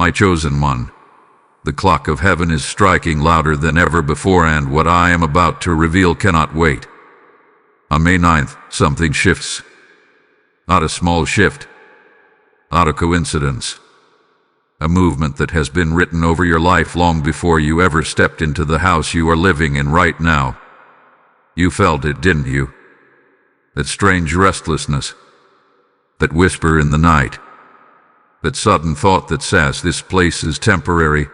My chosen one. The clock of heaven is striking louder than ever before, and what I am about to reveal cannot wait. On May 9th, something shifts. Not a small shift. Not a coincidence. A movement that has been written over your life long before you ever stepped into the house you are living in right now. You felt it, didn't you? That strange restlessness. That whisper in the night. That sudden thought that says this place is temporary.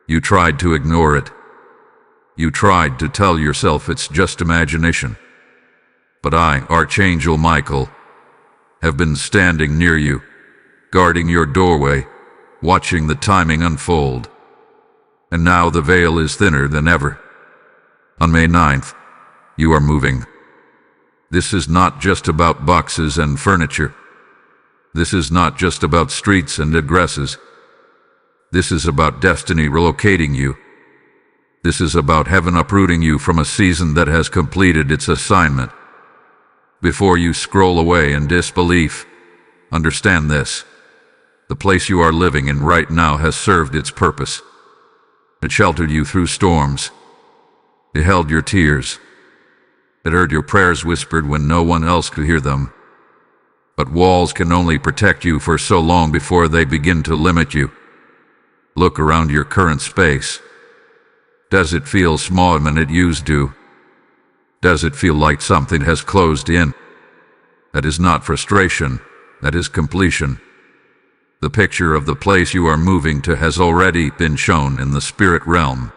You tried to ignore it. You tried to tell yourself it's just imagination. But I, Archangel Michael, have been standing near you, guarding your doorway, watching the timing unfold. And now the veil is thinner than ever. On May 9th, you are moving. This is not just about boxes and furniture. This is not just about streets and addresses. This is about destiny relocating you. This is about heaven uprooting you from a season that has completed its assignment. Before you scroll away in disbelief, understand this. The place you are living in right now has served its purpose. It sheltered you through storms. It held your tears. It heard your prayers whispered when no one else could hear them. But walls can only protect you for so long before they begin to limit you. Look around your current space. Does it feel smaller than it used to? Does it feel like something has closed in? That is not frustration, that is completion. The picture of the place you are moving to has already been shown in the spirit realm.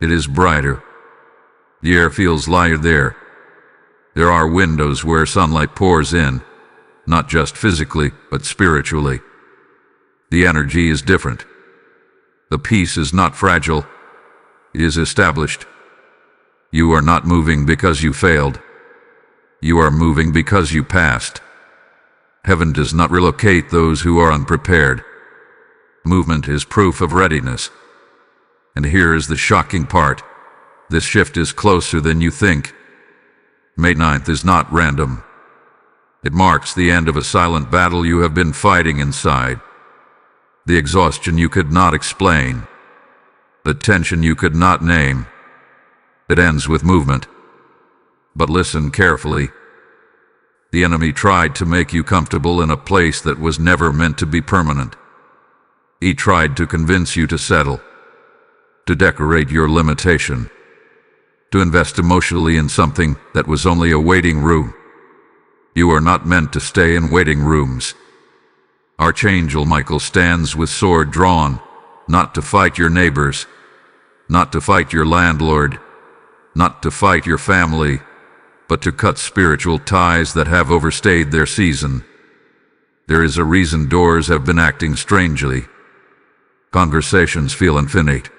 It is brighter. The air feels lighter there. There are windows where sunlight pours in, not just physically, but spiritually. The energy is different. The peace is not fragile. It is established. You are not moving because you failed. You are moving because you passed. Heaven does not relocate those who are unprepared. Movement is proof of readiness. And here is the shocking part. This shift is closer than you think. May 9th is not random. It marks the end of a silent battle you have been fighting inside. The exhaustion you could not explain. The tension you could not name. It ends with movement. But listen carefully. The enemy tried to make you comfortable in a place that was never meant to be permanent. He tried to convince you to settle, to decorate your limitation, to invest emotionally in something that was only a waiting room. You are not meant to stay in waiting rooms. Archangel Michael stands with sword drawn, not to fight your neighbors, not to fight your landlord, not to fight your family, but to cut spiritual ties that have overstayed their season. There is a reason doors have been acting strangely. Conversations feel infinite.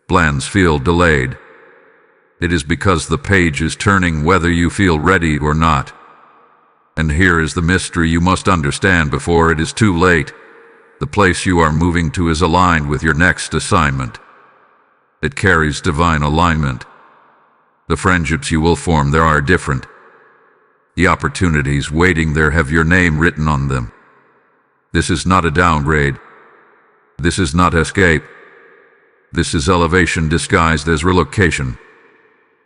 Plans feel delayed. It is because the page is turning whether you feel ready or not. And here is the mystery you must understand before it is too late. The place you are moving to is aligned with your next assignment. It carries divine alignment. The friendships you will form there are different. The opportunities waiting there have your name written on them. This is not a downgrade. This is not escape. This is elevation disguised as relocation.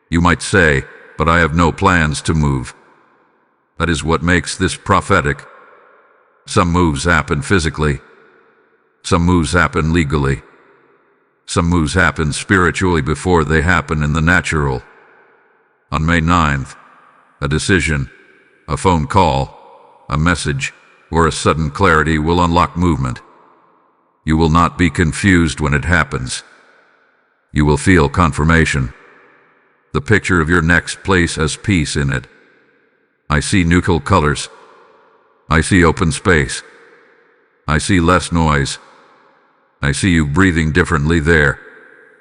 You might say, but I have no plans to move. That is what makes this prophetic. Some moves happen physically. Some moves happen legally. Some moves happen spiritually before they happen in the natural. On May 9th, a decision, a phone call, a message, or a sudden clarity will unlock movement. You will not be confused when it happens. You will feel confirmation. The picture of your next place has peace in it. I see neutral colors. I see open space. I see less noise. I see you breathing differently there,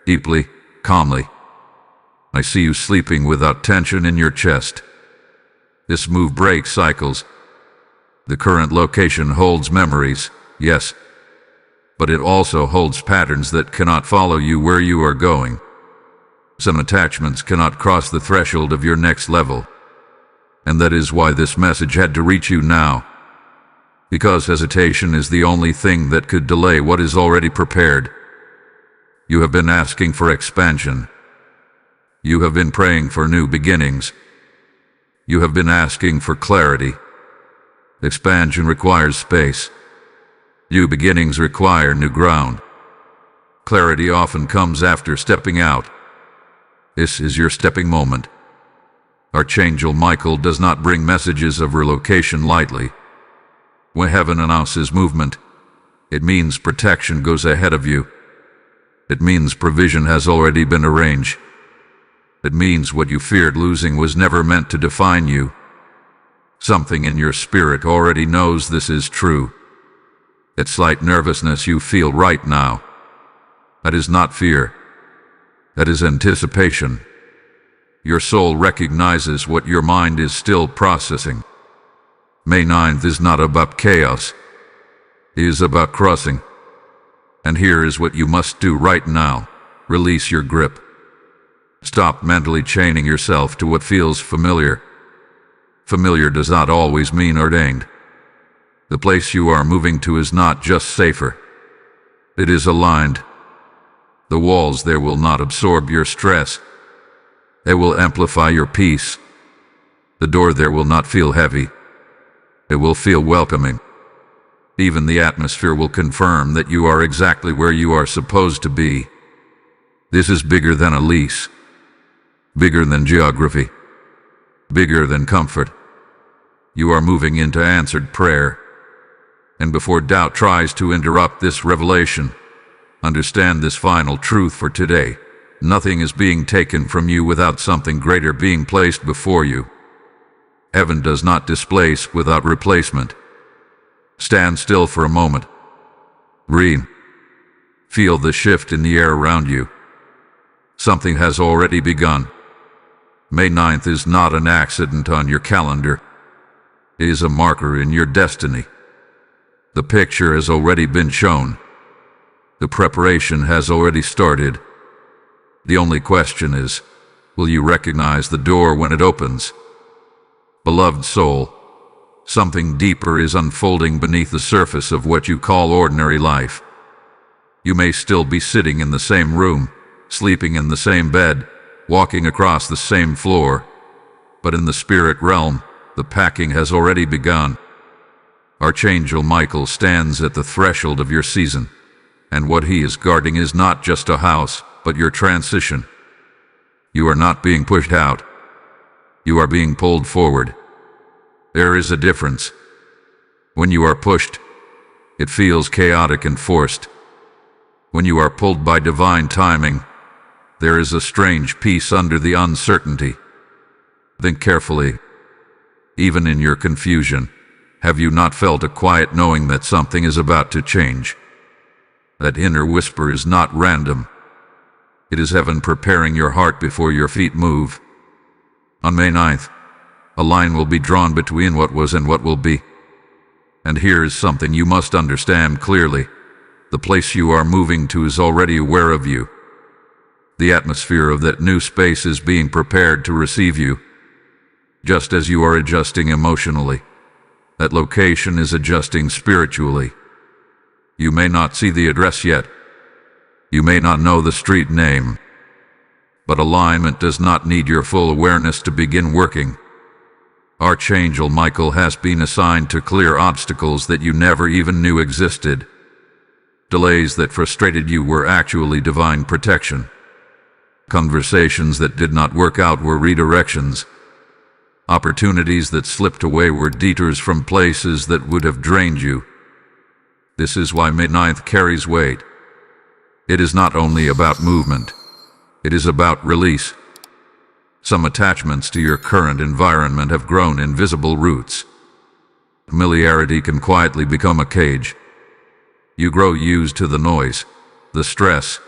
deeply, calmly. I see you sleeping without tension in your chest. This move breaks cycles. The current location holds memories, yes, but it also holds patterns that cannot follow you where you are going. Some attachments cannot cross the threshold of your next level. And that is why this message had to reach you now. Because hesitation is the only thing that could delay what is already prepared. You have been asking for expansion. You have been praying for new beginnings. You have been asking for clarity. Expansion requires space. New beginnings require new ground. Clarity often comes after stepping out. This is your stepping moment. Archangel Michael does not bring messages of relocation lightly. When heaven announces movement, it means protection goes ahead of you. It means provision has already been arranged. It means what you feared losing was never meant to define you. Something in your spirit already knows this is true. That slight nervousness you feel right now, that is not fear. That is anticipation. Your soul recognizes what your mind is still processing. May 9th is not about chaos. It is about crossing. And here is what you must do right now. Release your grip. Stop mentally chaining yourself to what feels familiar. Familiar does not always mean ordained. The place you are moving to is not just safer. It is aligned. The walls there will not absorb your stress. They will amplify your peace. The door there will not feel heavy. It will feel welcoming. Even the atmosphere will confirm that you are exactly where you are supposed to be. This is bigger than a lease. Bigger than geography. Bigger than comfort. You are moving into answered prayer. And before doubt tries to interrupt this revelation, understand this final truth for today. Nothing is being taken from you without something greater being placed before you. Heaven does not displace without replacement. Stand still for a moment. Breathe. Feel the shift in the air around you. Something has already begun. May 9th is not an accident on your calendar. It is a marker in your destiny. The picture has already been shown. The preparation has already started. The only question is, will you recognize the door when it opens? Beloved soul, something deeper is unfolding beneath the surface of what you call ordinary life. You may still be sitting in the same room, sleeping in the same bed, walking across the same floor, but in the spirit realm, the packing has already begun. Archangel Michael stands at the threshold of your season, and what he is guarding is not just a house, but your transition. You are not being pushed out. You are being pulled forward. There is a difference. When you are pushed, it feels chaotic and forced. When you are pulled by divine timing, there is a strange peace under the uncertainty. Think carefully. Even in your confusion, have you not felt a quiet knowing that something is about to change? That inner whisper is not random. It is heaven preparing your heart before your feet move. On May 9th, a line will be drawn between what was and what will be. And here is something you must understand clearly. The place you are moving to is already aware of you. The atmosphere of that new space is being prepared to receive you. Just as you are adjusting emotionally, that location is adjusting spiritually. You may not see the address yet. You may not know the street name. But alignment does not need your full awareness to begin working. Archangel Michael has been assigned to clear obstacles that you never even knew existed. Delays that frustrated you were actually divine protection. Conversations that did not work out were redirections. Opportunities that slipped away were detours from places that would have drained you. This is why May 9th carries weight. It is not only about movement. It is about release. Some attachments to your current environment have grown invisible roots. Familiarity can quietly become a cage. You grow used to the noise, the stress,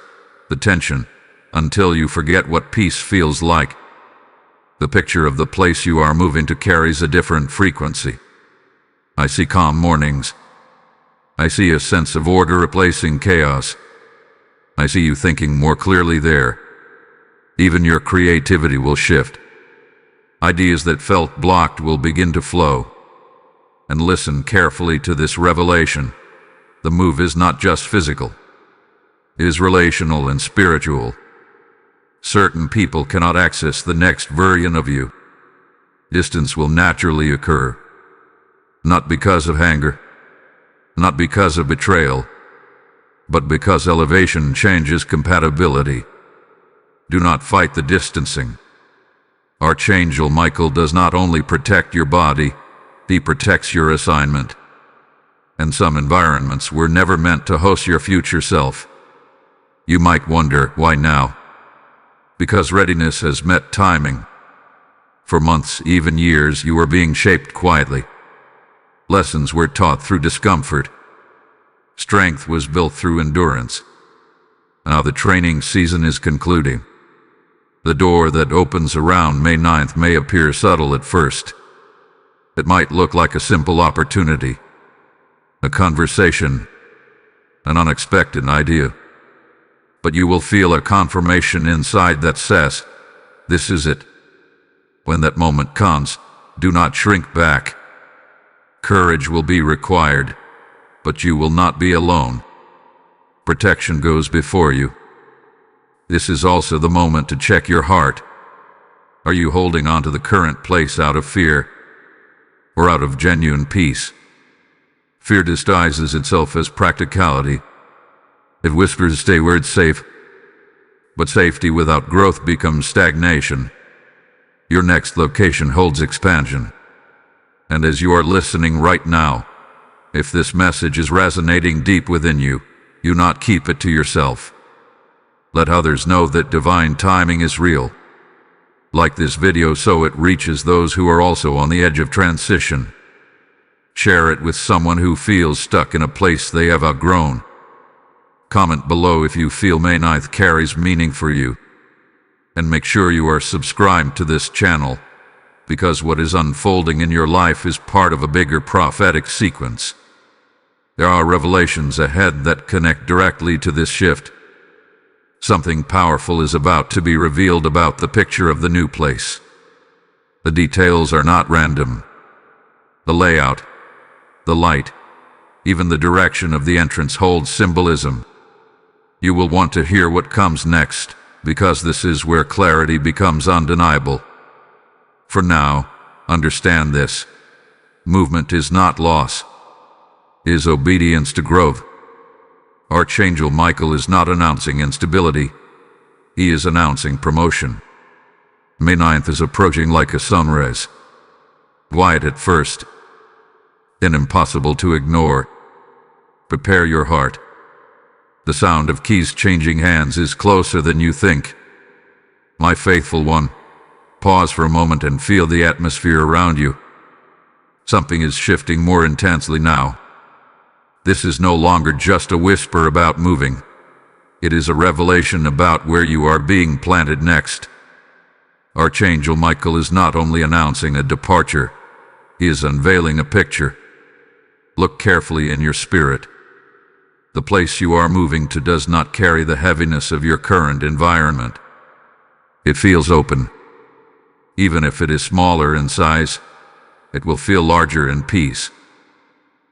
the tension, until you forget what peace feels like. The picture of the place you are moving to carries a different frequency. I see calm mornings. I see a sense of order replacing chaos. I see you thinking more clearly there. Even your creativity will shift. Ideas that felt blocked will begin to flow. And listen carefully to this revelation. The move is not just physical. It is relational and spiritual. Certain people cannot access the next version of you. Distance will naturally occur. Not because of anger, not because of betrayal, but because elevation changes compatibility. Do not fight the distancing. Archangel Michael does not only protect your body, he protects your assignment. And some environments were never meant to host your future self. You might wonder, why now? Because readiness has met timing. For months, even years, you were being shaped quietly. Lessons were taught through discomfort. Strength was built through endurance. Now the training season is concluding. The door that opens around May 9th may appear subtle at first. It might look like a simple opportunity, a conversation, an unexpected idea. But you will feel a confirmation inside that says, this is it. When that moment comes, do not shrink back. Courage will be required, but you will not be alone. Protection goes before you. This is also the moment to check your heart. Are you holding on to the current place out of fear, or out of genuine peace? Fear disguises itself as practicality. It whispers, stay where it's safe. But safety without growth becomes stagnation. Your next location holds expansion. And as you are listening right now, if this message is resonating deep within you, do not keep it to yourself. Let others know that divine timing is real. Like this video so it reaches those who are also on the edge of transition. Share it with someone who feels stuck in a place they have outgrown. Comment below if you feel May 9th carries meaning for you. And make sure you are subscribed to this channel, because what is unfolding in your life is part of a bigger prophetic sequence. There are revelations ahead that connect directly to this shift. Something powerful is about to be revealed about the picture of the new place. The details are not random. The layout, the light, even the direction of the entrance holds symbolism. You will want to hear what comes next, because this is where clarity becomes undeniable. For now, understand this. Movement is not loss. It is obedience to growth. Archangel Michael is not announcing instability. He is announcing promotion. May 9th is approaching like a sunrise. Quiet at first, then impossible to ignore. Prepare your heart. The sound of keys changing hands is closer than you think. My faithful one, pause for a moment and feel the atmosphere around you. Something is shifting more intensely now. This is no longer just a whisper about moving. It is a revelation about where you are being planted next. Archangel Michael is not only announcing a departure, he is unveiling a picture. Look carefully in your spirit. The place you are moving to does not carry the heaviness of your current environment. It feels open. Even if it is smaller in size, it will feel larger in peace.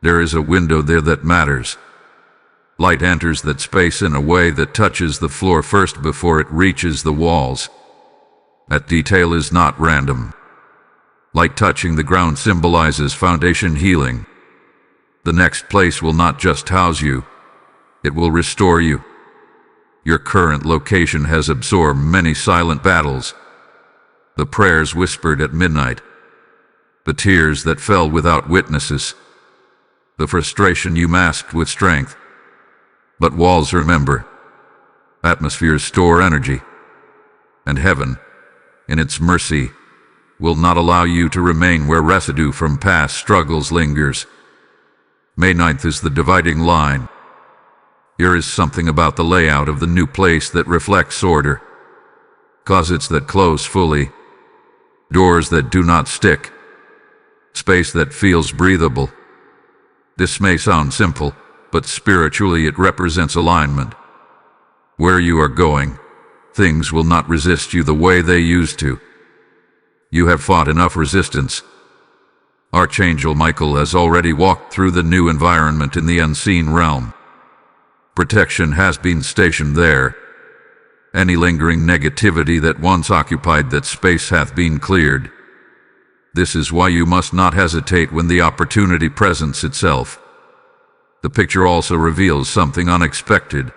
There is a window there that matters. Light enters that space in a way that touches the floor first before it reaches the walls. That detail is not random. Light touching the ground symbolizes foundation healing. The next place will not just house you, it will restore you. Your current location has absorbed many silent battles. The prayers whispered at midnight. The tears that fell without witnesses. The frustration you masked with strength. But walls remember. Atmospheres store energy. And heaven, in its mercy, will not allow you to remain where residue from past struggles lingers. May 9th is the dividing line. Here is something about the layout of the new place that reflects order. Closets that close fully. Doors that do not stick. Space that feels breathable. This may sound simple, but spiritually it represents alignment. Where you are going, things will not resist you the way they used to. You have fought enough resistance. Archangel Michael has already walked through the new environment in the unseen realm. Protection has been stationed there. Any lingering negativity that once occupied that space hath been cleared. This is why you must not hesitate when the opportunity presents itself. The picture also reveals something unexpected.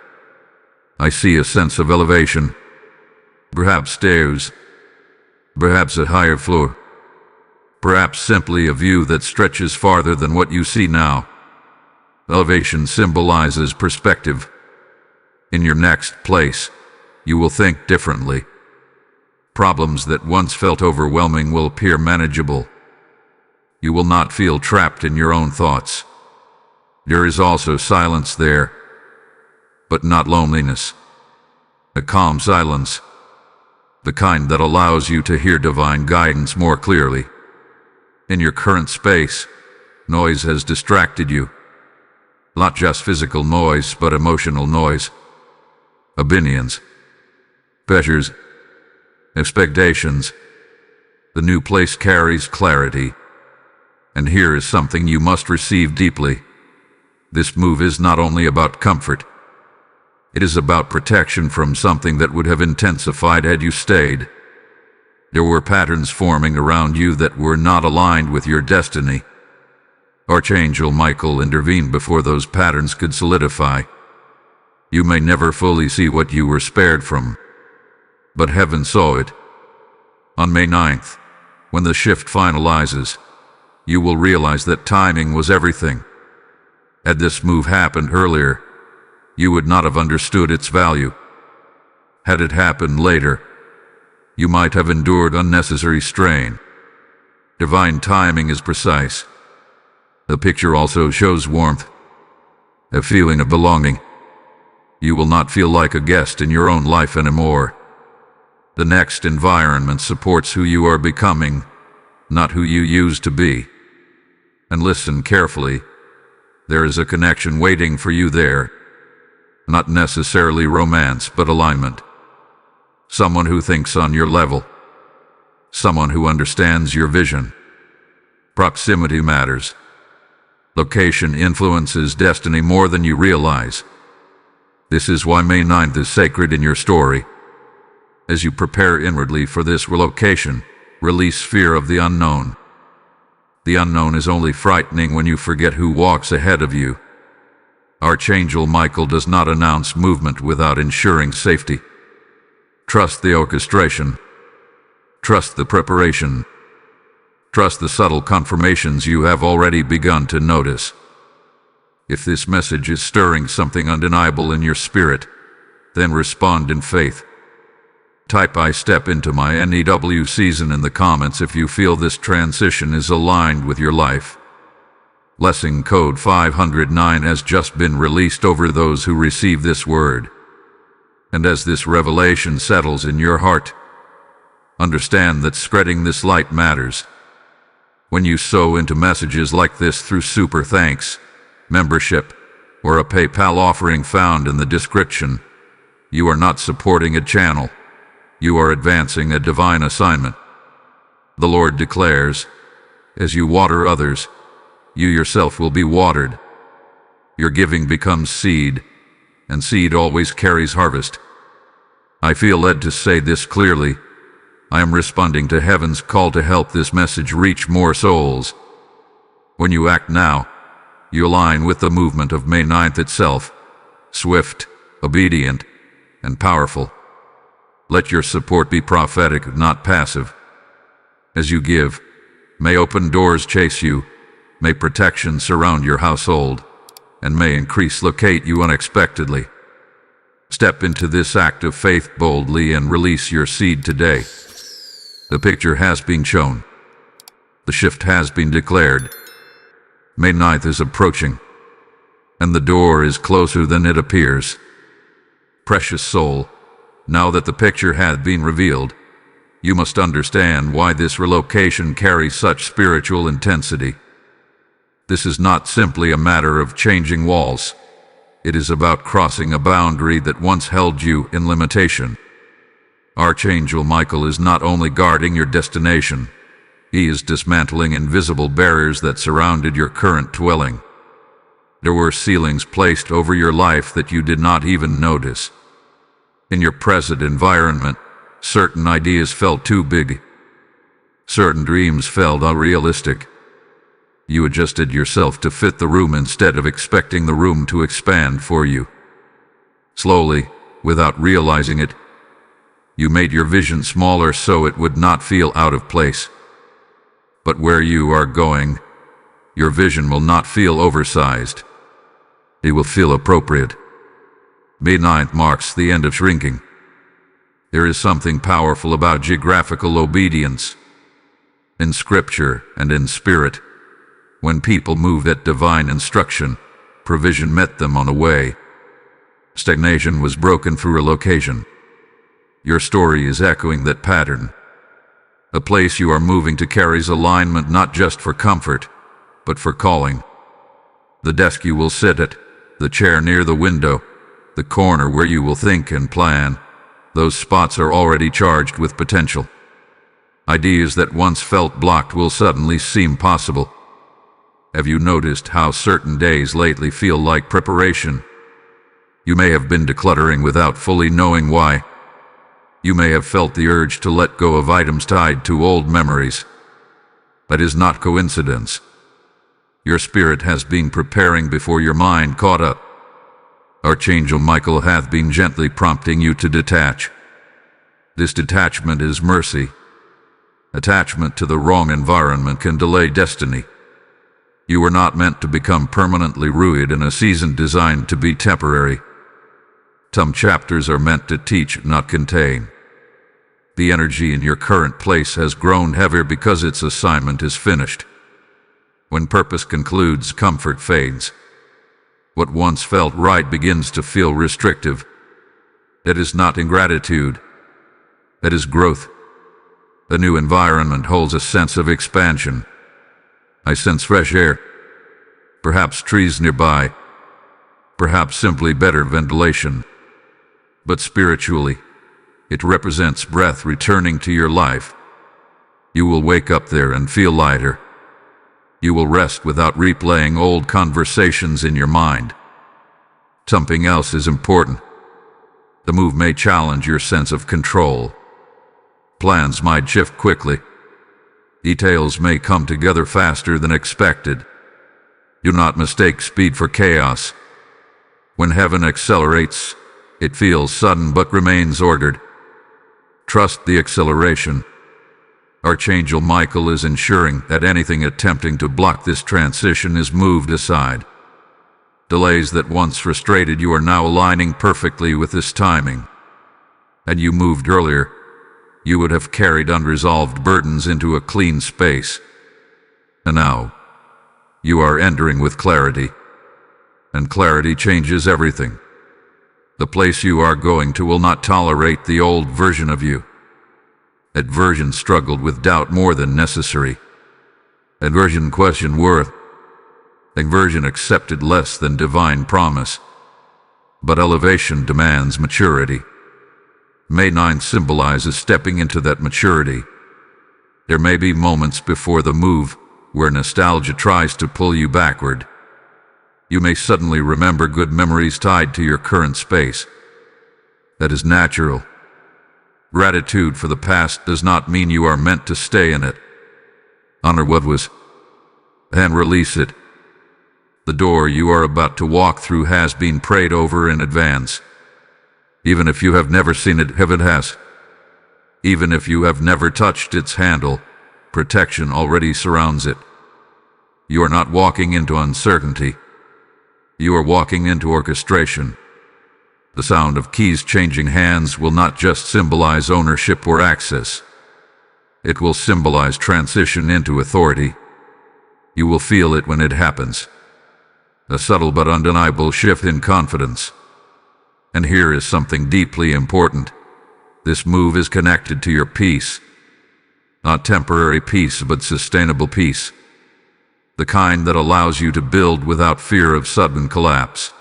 I see a sense of elevation. Perhaps stairs. Perhaps a higher floor. Perhaps simply a view that stretches farther than what you see now. Elevation symbolizes perspective. In your next place, you will think differently. Problems that once felt overwhelming will appear manageable. You will not feel trapped in your own thoughts. There is also silence there, but not loneliness. A calm silence, the kind that allows you to hear divine guidance more clearly. In your current space, noise has distracted you. Not just physical noise, but emotional noise. Opinions, pressures, expectations. The new place carries clarity. And here is something you must receive deeply. This move is not only about comfort. It is about protection from something that would have intensified had you stayed. There were patterns forming around you that were not aligned with your destiny. Archangel Michael intervened before those patterns could solidify. You may never fully see what you were spared from, but heaven saw it. On May 9th, when the shift finalizes, you will realize that timing was everything. Had this move happened earlier, you would not have understood its value. Had it happened later, you might have endured unnecessary strain. Divine timing is precise. The picture also shows warmth, a feeling of belonging. You will not feel like a guest in your own life anymore. The next environment supports who you are becoming, not who you used to be. And listen carefully. There is a connection waiting for you there. Not necessarily romance, but alignment. Someone who thinks on your level. Someone who understands your vision. Proximity matters. Location influences destiny more than you realize. This is why May 9th is sacred in your story. As you prepare inwardly for this relocation, release fear of the unknown. The unknown is only frightening when you forget who walks ahead of you. Archangel Michael does not announce movement without ensuring safety. Trust the orchestration. Trust the preparation. Trust the subtle confirmations you have already begun to notice. If this message is stirring something undeniable in your spirit, then respond in faith. Type "I step into my NEW season" in the comments if you feel this transition is aligned with your life. Blessing code 509 has just been released over those who receive this word. And as this revelation settles in your heart, understand that spreading this light matters. When you sow into messages like this through super thanks, membership, or a PayPal offering found in the description, you are not supporting a channel. You are advancing a divine assignment. The Lord declares, as you water others, you yourself will be watered. Your giving becomes seed, and seed always carries harvest. I feel led to say this clearly. I am responding to heaven's call to help this message reach more souls. When you act now, you align with the movement of May 9th itself, swift, obedient, and powerful. Let your support be prophetic, not passive. As you give, may open doors chase you, may protection surround your household, and may increase locate you unexpectedly. Step into this act of faith boldly and release your seed today. The picture has been shown. The shift has been declared. May 9th is approaching, and the door is closer than it appears. Precious soul, now that the picture had been revealed, you must understand why this relocation carries such spiritual intensity. This is not simply a matter of changing walls. It is about crossing a boundary that once held you in limitation. Archangel Michael is not only guarding your destination, He is dismantling invisible barriers that surrounded your current dwelling. There were ceilings placed over your life that you did not even notice. In your present environment, certain ideas felt too big. Certain dreams felt unrealistic. You adjusted yourself to fit the room instead of expecting the room to expand for you. Slowly, without realizing it, you made your vision smaller so it would not feel out of place. But where you are going, your vision will not feel oversized. It will feel appropriate. May 9th marks the end of shrinking. There is something powerful about geographical obedience. In scripture and in spirit, when people moved at divine instruction, provision met them on the way. Stagnation was broken through relocation. Your story is echoing that pattern. The place you are moving to carries alignment not just for comfort, but for calling. The desk you will sit at, the chair near the window, the corner where you will think and plan, those spots are already charged with potential. Ideas that once felt blocked will suddenly seem possible. Have you noticed how certain days lately feel like preparation? You may have been decluttering without fully knowing why. You may have felt the urge to let go of items tied to old memories. That is not coincidence. Your spirit has been preparing before your mind caught up. Archangel Michael hath been gently prompting you to detach. This detachment is mercy. Attachment to the wrong environment can delay destiny. You were not meant to become permanently ruined in a season designed to be temporary. Some chapters are meant to teach, not contain. The energy in your current place has grown heavier because its assignment is finished. When purpose concludes, comfort fades. What once felt right begins to feel restrictive. That is not ingratitude. That is growth. The new environment holds a sense of expansion. I sense fresh air. Perhaps trees nearby. Perhaps simply better ventilation. But spiritually, it represents breath returning to your life. You will wake up there and feel lighter. You will rest without replaying old conversations in your mind. Something else is important. The move may challenge your sense of control. Plans might shift quickly. Details may come together faster than expected. Do not mistake speed for chaos. When heaven accelerates, it feels sudden but remains ordered. Trust the acceleration. Archangel Michael is ensuring that anything attempting to block this transition is moved aside. Delays that once frustrated you are now aligning perfectly with this timing. Had you moved earlier, you would have carried unresolved burdens into a clean space. And now, you are entering with clarity. And clarity changes everything. The place you are going to will not tolerate the old version of you. That version struggled with doubt more than necessary. That version questioned worth. That version accepted less than divine promise. But elevation demands maturity. May 9 symbolizes stepping into that maturity. There may be moments before the move where nostalgia tries to pull you backward. You may suddenly remember good memories tied to your current space. That is natural. Gratitude for the past does not mean you are meant to stay in it. Honor what was, and release it. The door you are about to walk through has been prayed over in advance. Even if you have never seen it, heaven has. Even if you have never touched its handle, protection already surrounds it. You are not walking into uncertainty. You are walking into orchestration. The sound of keys changing hands will not just symbolize ownership or access. It will symbolize transition into authority. You will feel it when it happens. A subtle but undeniable shift in confidence. And here is something deeply important. This move is connected to your peace. Not temporary peace, but sustainable peace. The kind that allows you to build without fear of sudden collapse.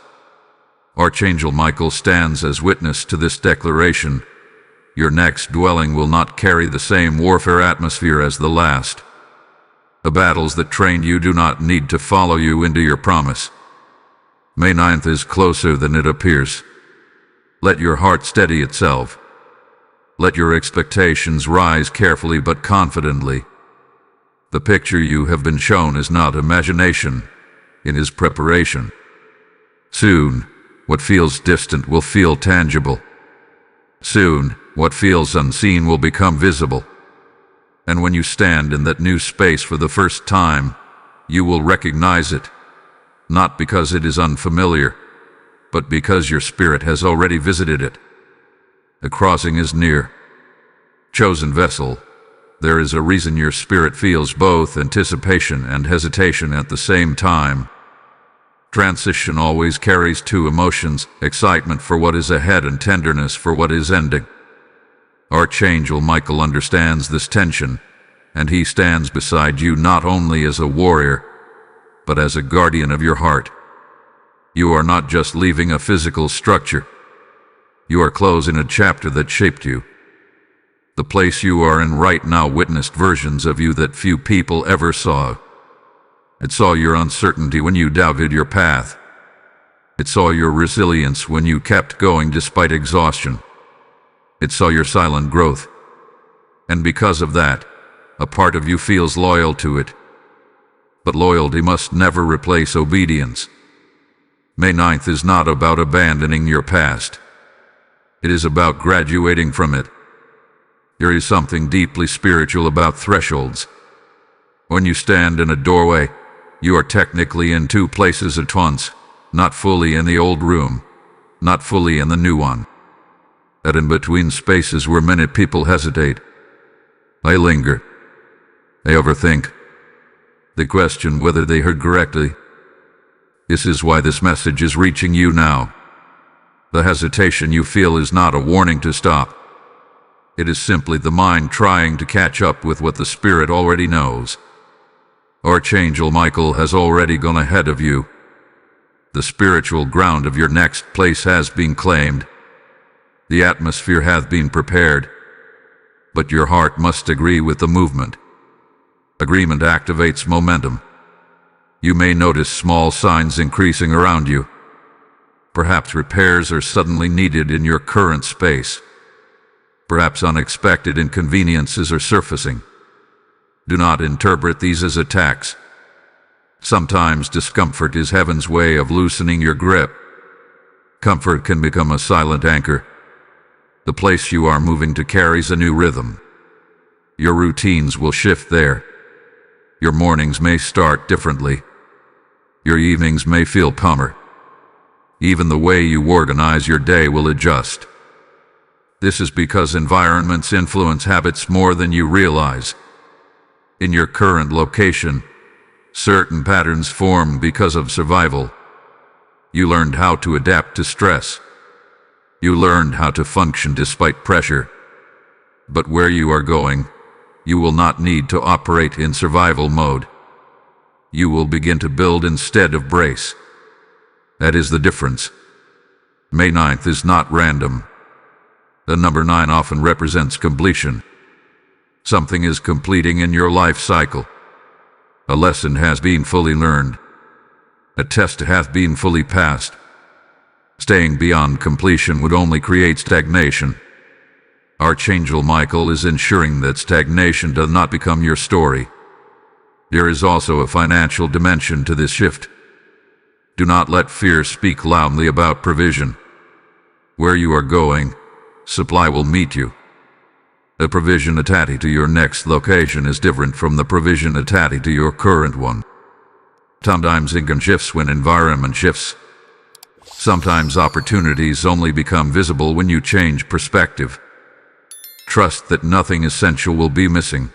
Archangel Michael stands as witness to this declaration. Your next dwelling will not carry the same warfare atmosphere as the last. The battles that train you do not need to follow you into your promise. May 9th is closer than it appears. Let your heart steady itself. Let your expectations rise carefully but confidently. The picture you have been shown is not imagination, it is preparation. Soon, what feels distant will feel tangible. Soon, what feels unseen will become visible. And when you stand in that new space for the first time, you will recognize it, not because it is unfamiliar, but because your spirit has already visited it. The crossing is near. Chosen vessel, there is a reason your spirit feels both anticipation and hesitation at the same time. Transition always carries two emotions, excitement for what is ahead and tenderness for what is ending. Archangel Michael understands this tension, and he stands beside you not only as a warrior, but as a guardian of your heart. You are not just leaving a physical structure. You are closing a chapter that shaped you. The place you are in right now witnessed versions of you that few people ever saw. It saw your uncertainty when you doubted your path. It saw your resilience when you kept going despite exhaustion. It saw your silent growth. And because of that, a part of you feels loyal to it. But loyalty must never replace obedience. May 9th is not about abandoning your past. It is about graduating from it. There is something deeply spiritual about thresholds. When you stand in a doorway, you are technically in two places at once, not fully in the old room, not fully in the new one. That in-between spaces where many people hesitate. They linger. They overthink. They question whether they heard correctly. This is why this message is reaching you now. The hesitation you feel is not a warning to stop. It is simply the mind trying to catch up with what the spirit already knows. Archangel Michael has already gone ahead of you. The spiritual ground of your next place has been claimed. The atmosphere hath been prepared. But your heart must agree with the movement. Agreement activates momentum. You may notice small signs increasing around you. Perhaps repairs are suddenly needed in your current space. Perhaps unexpected inconveniences are surfacing. Do not interpret these as attacks. Sometimes discomfort is heaven's way of loosening your grip. Comfort can become a silent anchor. The place you are moving to carries a new rhythm. Your routines will shift there. Your mornings may start differently. Your evenings may feel calmer. Even the way you organize your day will adjust. This is because environments influence habits more than you realize. In your current location, certain patterns form because of survival. You learned how to adapt to stress. You learned how to function despite pressure. But where you are going, you will not need to operate in survival mode. You will begin to build instead of brace. That is the difference. May 9th is not random. The number 9 often represents completion. Something is completing in your life cycle. A lesson has been fully learned. A test hath been fully passed. Staying beyond completion would only create stagnation. Archangel Michael is ensuring that stagnation does not become your story. There is also a financial dimension to this shift. Do not let fear speak loudly about provision. Where you are going, supply will meet you. The provision attached to your next location is different from the provision attached to your current one. Sometimes income shifts when environment shifts. Sometimes opportunities only become visible when you change perspective. Trust that nothing essential will be missing.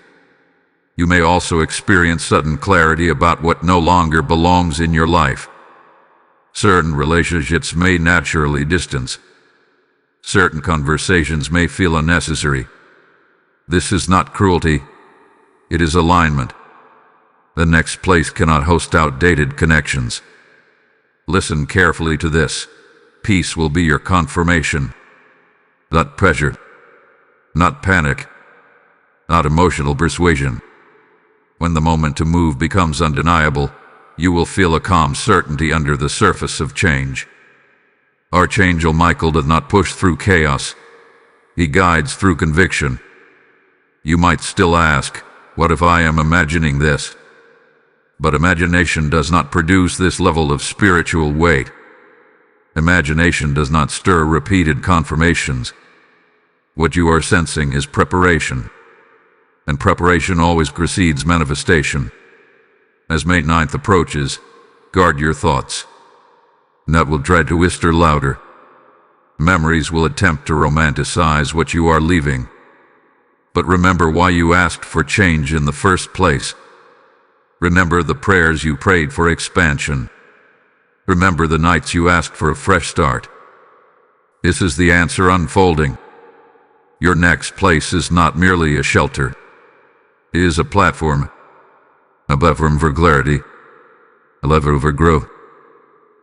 You may also experience sudden clarity about what no longer belongs in your life. Certain relationships may naturally distance. Certain conversations may feel unnecessary. This is not cruelty. It is alignment. The next place cannot host outdated connections. Listen carefully to this. Peace will be your confirmation. Not pressure. Not panic. Not emotional persuasion. When the moment to move becomes undeniable, you will feel a calm certainty under the surface of change. Archangel Michael does not push through chaos. He guides through conviction. You might still ask, what if I am imagining this? But imagination does not produce this level of spiritual weight. Imagination does not stir repeated confirmations. What you are sensing is preparation, and preparation always precedes manifestation. As May 9th approaches, guard your thoughts. Nut will try to whisper louder. Memories will attempt to romanticize what you are leaving. But remember why you asked for change in the first place. Remember the prayers you prayed for expansion. Remember the nights you asked for a fresh start. This is the answer unfolding. Your next place is not merely a shelter. It is a platform for clarity, a lever for growth,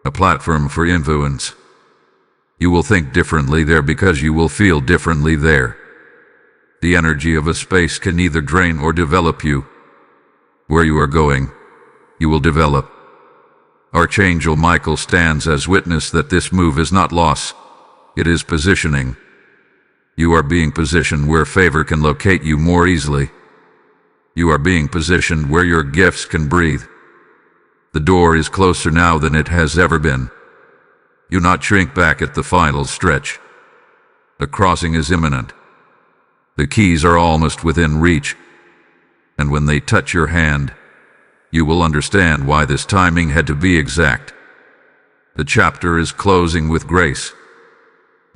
a platform for influence. You will think differently there because you will feel differently there. The energy of a space can neither drain or develop you. Where you are going, you will develop. Archangel Michael stands as witness that this move is not loss, it is positioning. You are being positioned where favor can locate you more easily. You are being positioned where your gifts can breathe. The door is closer now than it has ever been. You not shrink back at the final stretch. The crossing is imminent. The keys are almost within reach. And when they touch your hand, you will understand why this timing had to be exact. The chapter is closing with grace.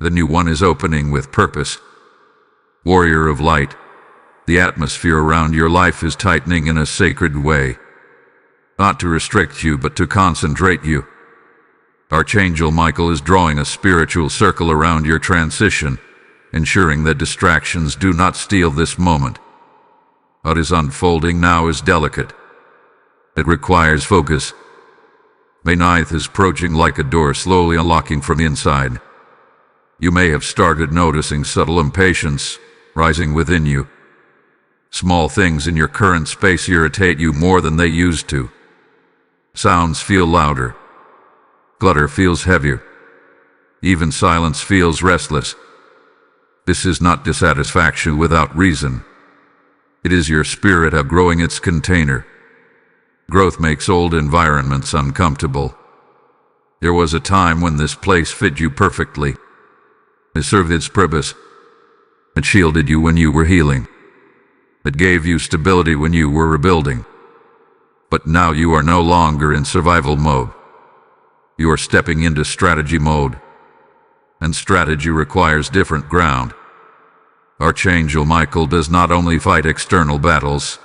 The new one is opening with purpose. Warrior of light, the atmosphere around your life is tightening in a sacred way. Not to restrict you, but to concentrate you. Archangel Michael is drawing a spiritual circle around your transition, ensuring that distractions do not steal this moment. What is unfolding now is delicate. It requires focus. May 9th is approaching like a door slowly unlocking from inside. You may have started noticing subtle impatience rising within you. Small things in your current space irritate you more than they used to. Sounds feel louder. Clutter feels heavier. Even silence feels restless. This is not dissatisfaction without reason. It is your spirit outgrowing its container. Growth makes old environments uncomfortable. There was a time when this place fit you perfectly. It served its purpose. It shielded you when you were healing. It gave you stability when you were rebuilding. But now you are no longer in survival mode. You are stepping into strategy mode. And strategy requires different ground. Archangel Michael does not only fight external battles,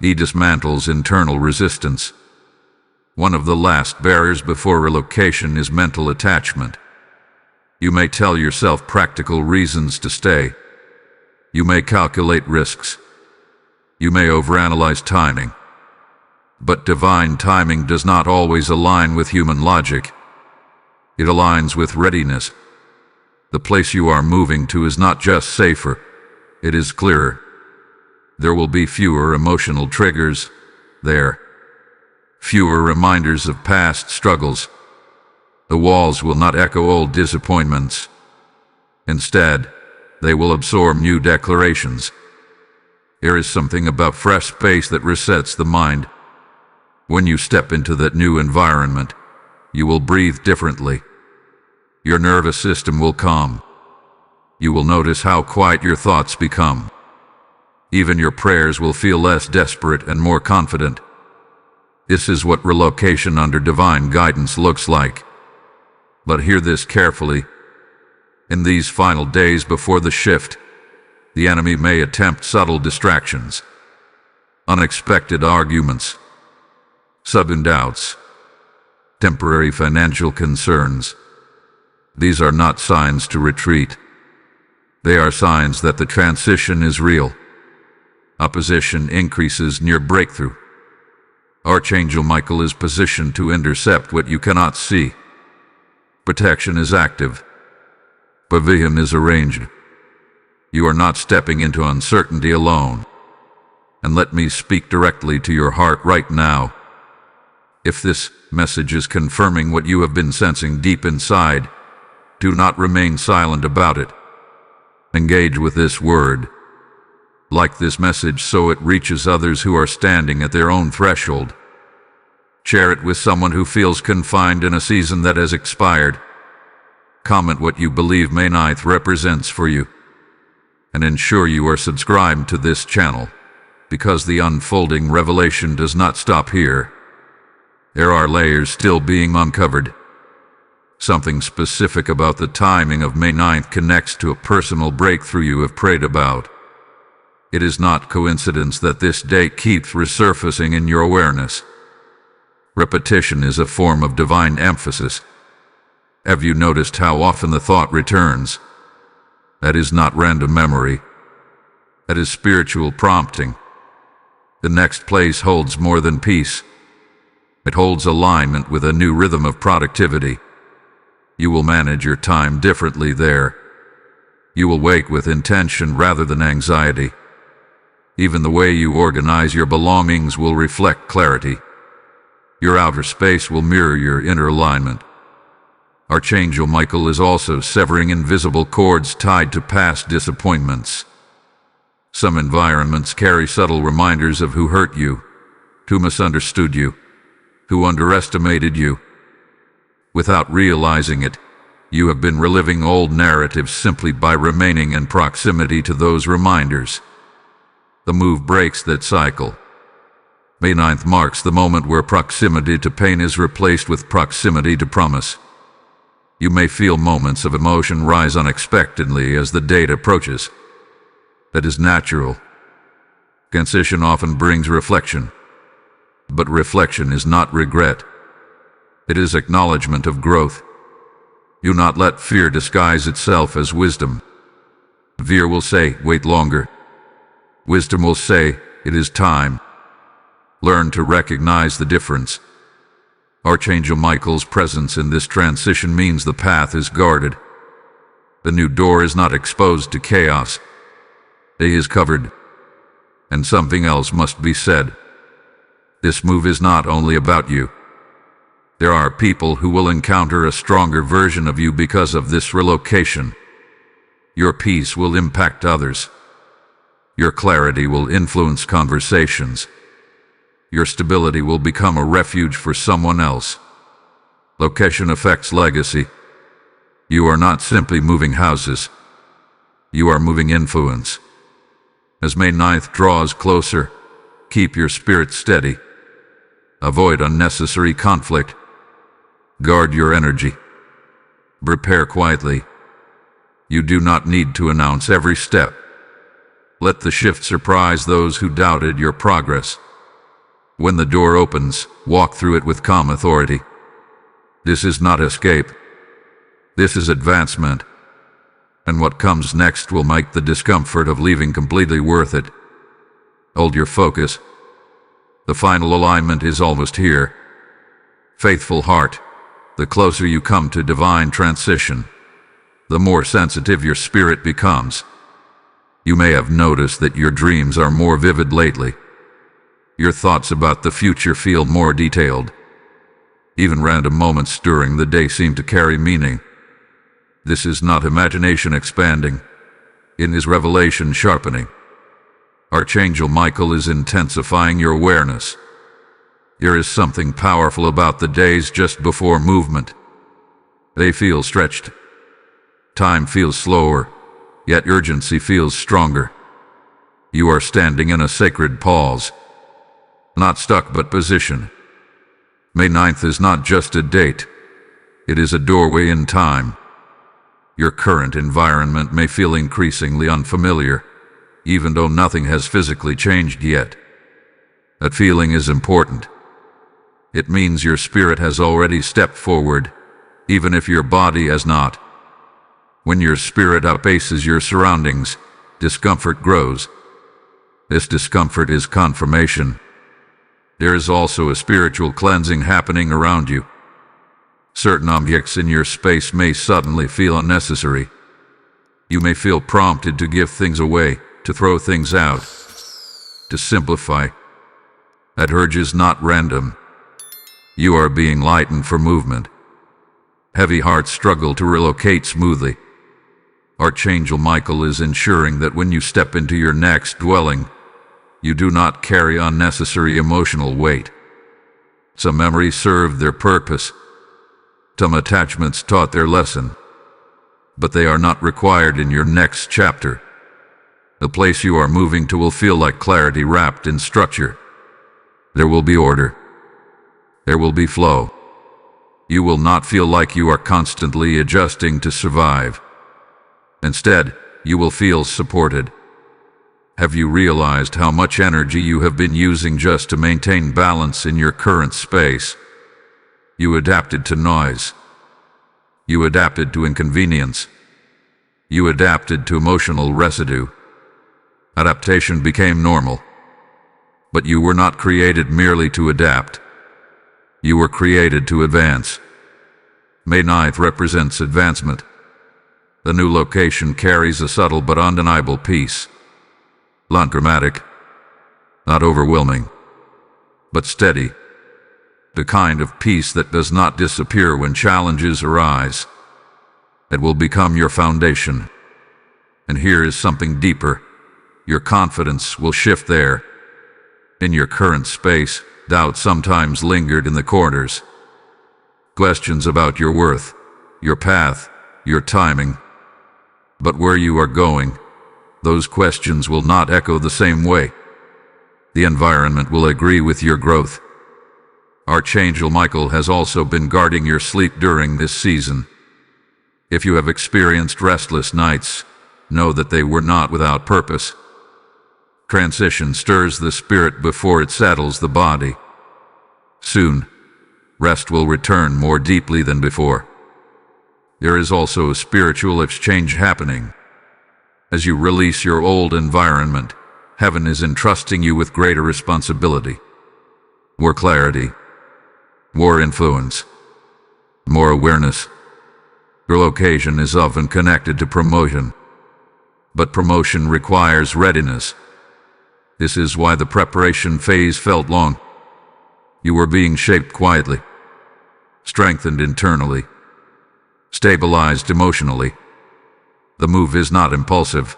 he dismantles internal resistance. One of the last barriers before relocation is mental attachment. You may tell yourself practical reasons to stay. You may calculate risks. You may overanalyze timing. But divine timing does not always align with human logic. It aligns with readiness. The place you are moving to is not just safer, it is clearer. There will be fewer emotional triggers there. Fewer reminders of past struggles. The walls will not echo old disappointments. Instead, they will absorb new declarations. There is something about fresh space that resets the mind. When you step into that new environment, you will breathe differently. Your nervous system will calm. You will notice how quiet your thoughts become. Even your prayers will feel less desperate and more confident. This is what relocation under divine guidance looks like. But hear this carefully. In these final days before the shift, the enemy may attempt subtle distractions, unexpected arguments, sudden doubts, temporary financial concerns. These are not signs to retreat. They are signs that the transition is real. Opposition increases near breakthrough. Archangel Michael is positioned to intercept what you cannot see. Protection is active. Pavilion is arranged. You are not stepping into uncertainty alone. and let me speak directly to your heart right now. If this message is confirming what you have been sensing deep inside, do not remain silent about it. Engage with this word. Like this message so it reaches others who are standing at their own threshold. Share it with someone who feels confined in a season that has expired. Comment what you believe May 9th represents for you. And ensure you are subscribed to this channel, because the unfolding revelation does not stop here. There are layers still being uncovered. Something specific about the timing of May 9th connects to a personal breakthrough you have prayed about. It is not coincidence that this date keeps resurfacing in your awareness. Repetition is a form of divine emphasis. Have you noticed how often the thought returns? That is not random memory. That is spiritual prompting. The next place holds more than peace. It holds alignment with a new rhythm of productivity. You will manage your time differently there. You will wake with intention rather than anxiety. Even the way you organize your belongings will reflect clarity. Your outer space will mirror your inner alignment. Archangel Michael is also severing invisible cords tied to past disappointments. Some environments carry subtle reminders of who hurt you, who misunderstood you, who underestimated you. Without realizing it, you have been reliving old narratives simply by remaining in proximity to those reminders. The move breaks that cycle. May 9th marks the moment where proximity to pain is replaced with proximity to promise. You may feel moments of emotion rise unexpectedly as the date approaches. That is natural. Transition often brings reflection. But reflection is not regret. It is acknowledgement of growth. Do not let fear disguise itself as wisdom. Fear will say, wait longer. Wisdom will say, it is time. Learn to recognize the difference. Archangel Michael's presence in this transition means the path is guarded. The new door is not exposed to chaos. It is covered. And something else must be said. This move is not only about you. There are people who will encounter a stronger version of you because of this relocation. Your peace will impact others. Your clarity will influence conversations. Your stability will become a refuge for someone else. Location affects legacy. You are not simply moving houses. You are moving influence. As May 9th draws closer, keep your spirit steady. Avoid unnecessary conflict. Guard your energy. Prepare quietly. You do not need to announce every step. Let the shift surprise those who doubted your progress. When the door opens, walk through it with calm authority. This is not escape. This is advancement. And what comes next will make the discomfort of leaving completely worth it. Hold your focus. The final alignment is almost here. Faithful heart, the closer you come to divine transition, the more sensitive your spirit becomes. You may have noticed that your dreams are more vivid lately. Your thoughts about the future feel more detailed. Even random moments during the day seem to carry meaning. This is not imagination expanding. It is revelation sharpening. Archangel Michael is intensifying your awareness. There is something powerful about the days just before movement. They feel stretched. Time feels slower, yet urgency feels stronger. You are standing in a sacred pause. Not stuck but positioned. May 9th is not just a date. It is a doorway in time. Your current environment may feel increasingly unfamiliar, even though nothing has physically changed yet. That feeling is important. It means your spirit has already stepped forward, even if your body has not. When your spirit outpaces your surroundings, discomfort grows. This discomfort is confirmation. There is also a spiritual cleansing happening around you. Certain objects in your space may suddenly feel unnecessary. You may feel prompted to give things away, to throw things out. to simplify. That urge is not random. You are being lightened for movement. Heavy hearts struggle to relocate smoothly. Archangel Michael is ensuring that when you step into your next dwelling, you do not carry unnecessary emotional weight. Some memories served their purpose. Some attachments taught their lesson. But they are not required in your next chapter. The place you are moving to will feel like clarity wrapped in structure. There will be order. There will be flow. You will not feel like you are constantly adjusting to survive. Instead, you will feel supported. Have you realized how much energy you have been using just to maintain balance in your current space? You adapted to noise. You adapted to inconvenience. You adapted to emotional residue. Adaptation became normal. But you were not created merely to adapt. You were created to advance. May 9th represents advancement. The new location carries a subtle but undeniable peace. Not dramatic, not overwhelming, but steady. The kind of peace that does not disappear when challenges arise. It will become your foundation. And here is something deeper. Your confidence will shift there. In your current space, doubt sometimes lingered in the corners. Questions about your worth, your path, your timing. But where you are going, those questions will not echo the same way. The environment will agree with your growth. Archangel Michael has also been guarding your sleep during this season. If you have experienced restless nights, know that they were not without purpose. Transition stirs the spirit before it settles the body. Soon, rest will return more deeply than before. There is also a spiritual exchange happening. As you release your old environment, heaven is entrusting you with greater responsibility. More clarity, more influence, more awareness. Your location is often connected to promotion, but promotion requires readiness. This is why the preparation phase felt long. You were being shaped quietly, strengthened internally, stabilized emotionally. The move is not impulsive.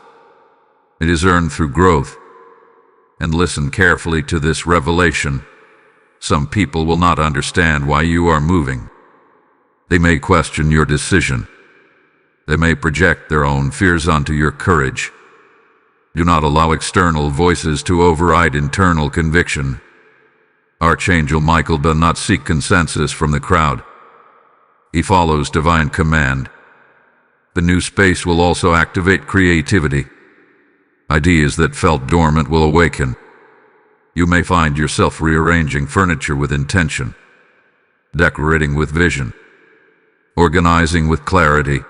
It is earned through growth. And listen carefully to this revelation. Some people will not understand why you are moving. They may question your decision. They may project their own fears onto your courage. Do not allow external voices to override internal conviction. Archangel Michael does not seek consensus from the crowd. He follows divine command. The new space will also activate creativity. Ideas that felt dormant will awaken. You may find yourself rearranging furniture with intention, decorating with vision, organizing with clarity.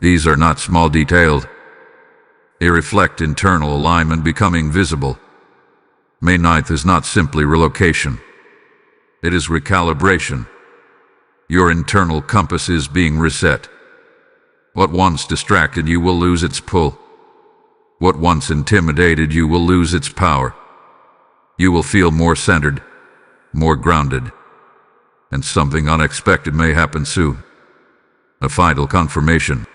These are not small details. They reflect internal alignment becoming visible. May 9th is not simply relocation. It is recalibration. Your internal compass is being reset. What once distracted you will lose its pull. What once intimidated you will lose its power. You will feel more centered, more grounded. And something unexpected may happen soon. A final confirmation.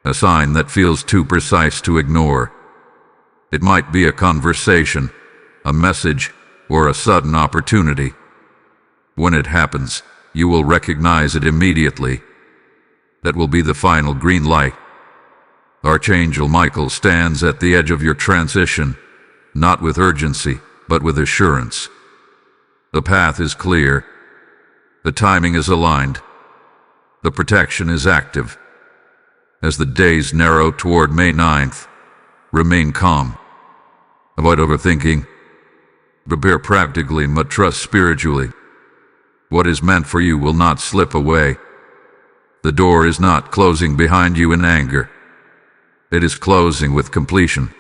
A sign that feels too precise to ignore. It might be a conversation, a message, or a sudden opportunity. When it happens, you will recognize it immediately. That will be the final green light. Archangel Michael stands at the edge of your transition, not with urgency, but with assurance. The path is clear. The timing is aligned. The protection is active. As the days narrow toward May 9th, remain calm. Avoid overthinking. Prepare practically but trust spiritually. What is meant for you will not slip away. The door is not closing behind you in anger. It is closing with completion.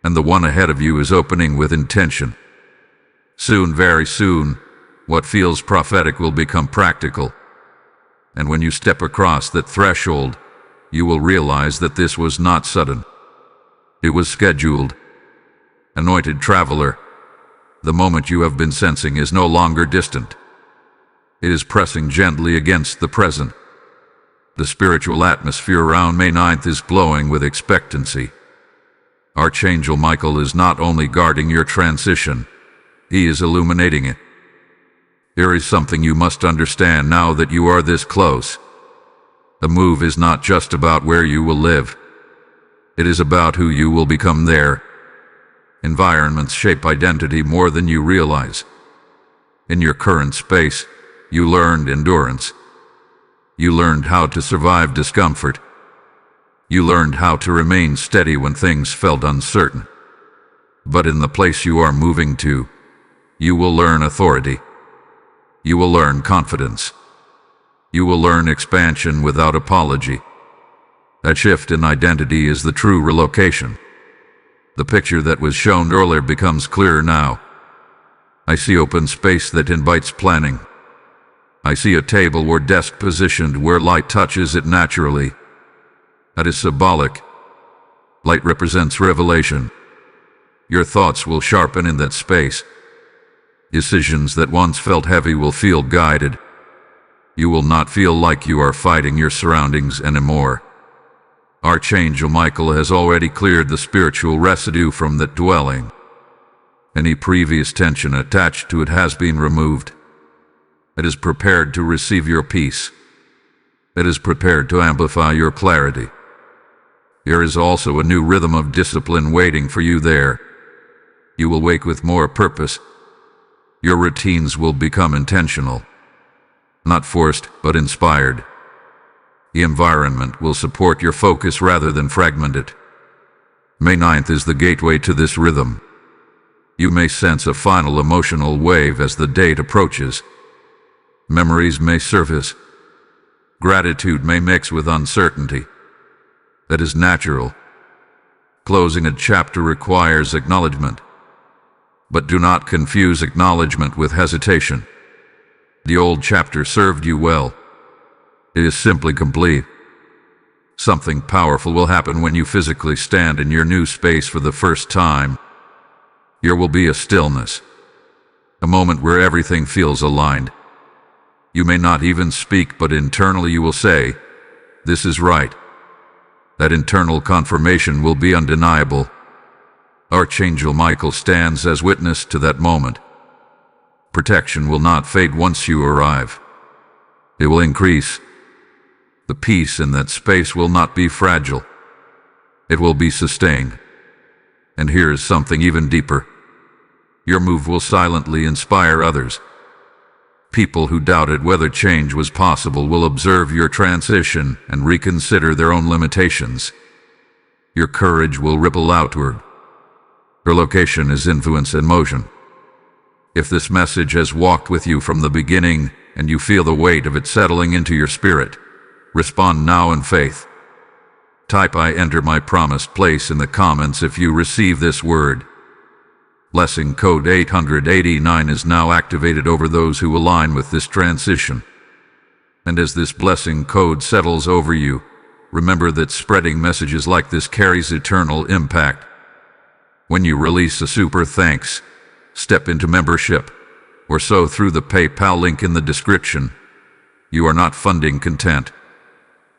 And the one ahead of you is opening with intention. Soon, very soon, what feels prophetic will become practical. And when you step across that threshold, you will realize that this was not sudden. It was scheduled. Anointed traveler, the moment you have been sensing is no longer distant. It is pressing gently against the present. The spiritual atmosphere around May 9th is glowing with expectancy. Archangel Michael is not only guarding your transition, he is illuminating it. There is something you must understand now that you are this close. The move is not just about where you will live. It is about who you will become there. Environments shape identity more than you realize. In your current space, you learned endurance. You learned how to survive discomfort. You learned how to remain steady when things felt uncertain. But in the place you are moving to, you will learn authority. You will learn confidence. You will learn expansion without apology. That shift in identity is the true relocation. The picture that was shown earlier becomes clearer now. I see open space that invites planning. I see a table or desk positioned where light touches it naturally. That is symbolic. Light represents revelation. Your thoughts will sharpen in that space. Decisions that once felt heavy will feel guided. You will not feel like you are fighting your surroundings anymore. Archangel Michael has already cleared the spiritual residue from that dwelling. Any previous tension attached to it has been removed. It is prepared to receive your peace. It is prepared to amplify your clarity. There is also a new rhythm of discipline waiting for you there. You will wake with more purpose. Your routines will become intentional. Not forced, but inspired. The environment will support your focus rather than fragment it. May 9th is the gateway to this rhythm. You may sense a final emotional wave as the date approaches. Memories may surface. Gratitude may mix with uncertainty. That is natural. Closing a chapter requires acknowledgement. But do not confuse acknowledgement with hesitation. The old chapter served you well. It is simply complete. Something powerful will happen when you physically stand in your new space for the first time. There will be a stillness. A moment where everything feels aligned. You may not even speak, but internally you will say, "This is right." That internal confirmation will be undeniable. Archangel Michael stands as witness to that moment. Protection will not fade once you arrive. It will increase. The peace in that space will not be fragile. It will be sustained. And here is something even deeper. Your move will silently inspire others. People who doubted whether change was possible will observe your transition and reconsider their own limitations. Your courage will ripple outward. Your location is influence and motion. If this message has walked with you from the beginning and you feel the weight of it settling into your spirit, respond now in faith. Type "I enter my promised place" in the comments if you receive this word. Blessing code 889 is now activated over those who align with this transition. And as this blessing code settles over you, remember that spreading messages like this carries eternal impact. When you release a super thanks, step into membership, or sow through the PayPal link in the description, you are not funding content.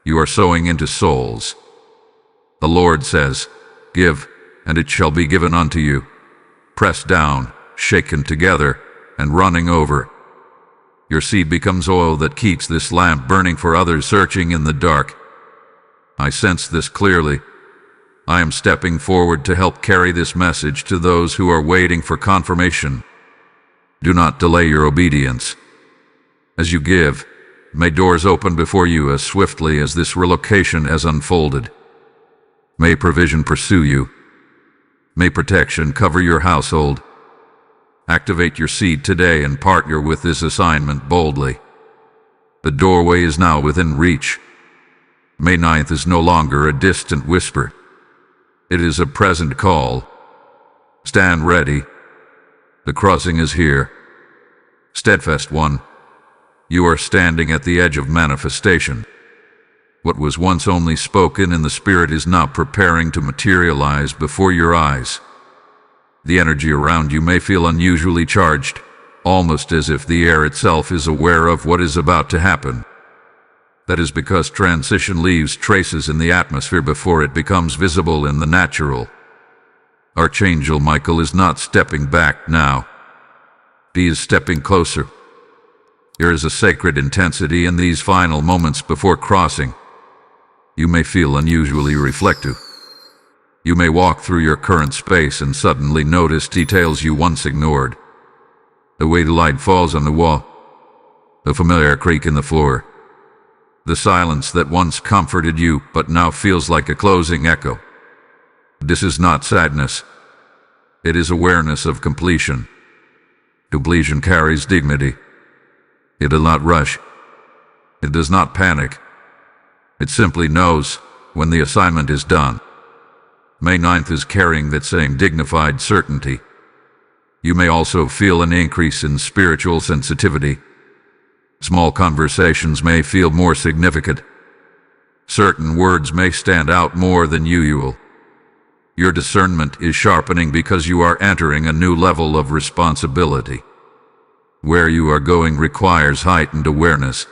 You are sowing into souls. The Lord says, "Give, and it shall be given unto you. Pressed down, shaken together, and running over." Your seed becomes oil that keeps this lamp burning for others searching in the dark. I sense this clearly. I am stepping forward to help carry this message to those who are waiting for confirmation. Do not delay your obedience. As you give, may doors open before you as swiftly as this relocation has unfolded. May provision pursue you. May protection cover your household. Activate your seed today and partner with this assignment boldly. The doorway is now within reach. May 9th is no longer a distant whisper. It is a present call. Stand ready. The crossing is here. Steadfast one, you are standing at the edge of manifestation. What was once only spoken in the spirit is now preparing to materialize before your eyes. The energy around you may feel unusually charged, almost as if the air itself is aware of what is about to happen. That is because transition leaves traces in the atmosphere before it becomes visible in the natural. Archangel Michael is not stepping back now. He is stepping closer. There is a sacred intensity in these final moments before crossing. You may feel unusually reflective. You may walk through your current space and suddenly notice details you once ignored. The way the light falls on the wall, the familiar creak in the floor, the silence that once comforted you but now feels like a closing echo. This is not sadness. It is awareness of completion. Completion carries dignity. It does not rush. It does not panic. It simply knows when the assignment is done. May 9th is carrying that same dignified certainty. You may also feel an increase in spiritual sensitivity. Small conversations may feel more significant. Certain words may stand out more than usual. Your discernment is sharpening because you are entering a new level of responsibility. Where you are going requires heightened awareness.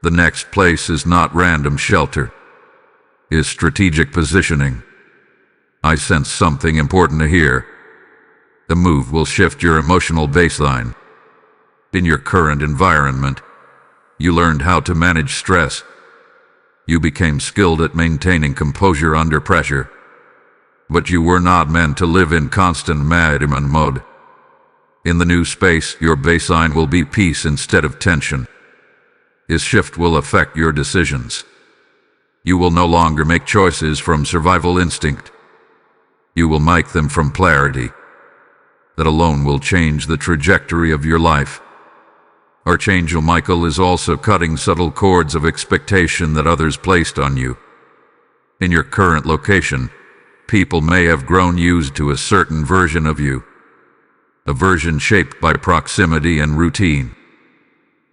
The next place is not random shelter. It is strategic positioning. I sense something important here. The move will shift your emotional baseline. In your current environment, you learned how to manage stress. You became skilled at maintaining composure under pressure. But you were not meant to live in constant madman mode. In the new space, your baseline will be peace instead of tension. This shift will affect your decisions. You will no longer make choices from survival instinct. You will make them from clarity. That alone will change the trajectory of your life. Archangel Michael is also cutting subtle cords of expectation that others placed on you. In your current location, people may have grown used to a certain version of you. A version shaped by proximity and routine.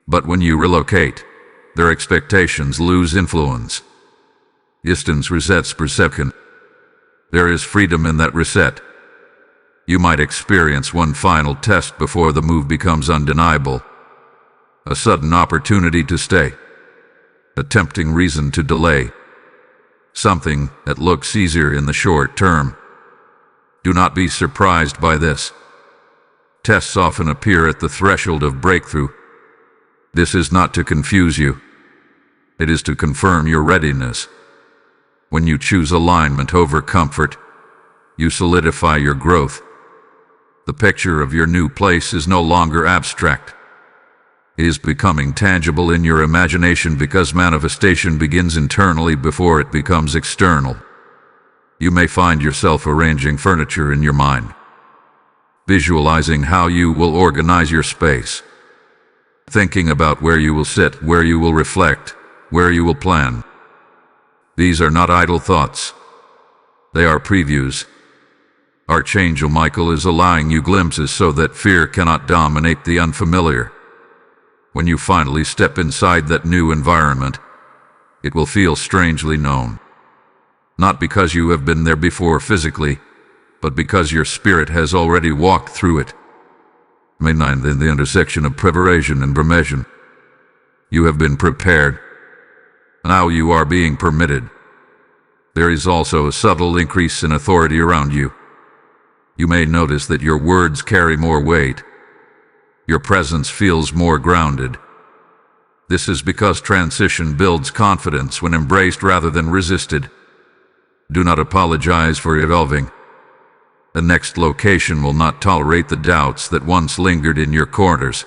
But when you relocate, their expectations lose influence. Distance resets perception. There is freedom in that reset. You might experience one final test before the move becomes undeniable. A sudden opportunity to stay. A tempting reason to delay. Something that looks easier in the short term. Do not be surprised by this. Tests often appear at the threshold of breakthrough. This is not to confuse you. It is to confirm your readiness. When you choose alignment over comfort, you solidify your growth. The picture of your new place is no longer abstract. It is becoming tangible in your imagination because manifestation begins internally before it becomes external. You may find yourself arranging furniture in your mind, visualizing how you will organize your space, thinking about where you will sit, where you will reflect, where you will plan. These are not idle thoughts. They are previews. Archangel Michael is allowing you glimpses so that fear cannot dominate the unfamiliar. When you finally step inside that new environment, it will feel strangely known. Not because you have been there before physically, but because your spirit has already walked through it. May 9th, in the intersection of preparation and permission. You have been prepared. Now you are being permitted. There is also a subtle increase in authority around you. You may notice that your words carry more weight. Your presence feels more grounded. This is because transition builds confidence when embraced rather than resisted. Do not apologize for evolving. The next location will not tolerate the doubts that once lingered in your corners.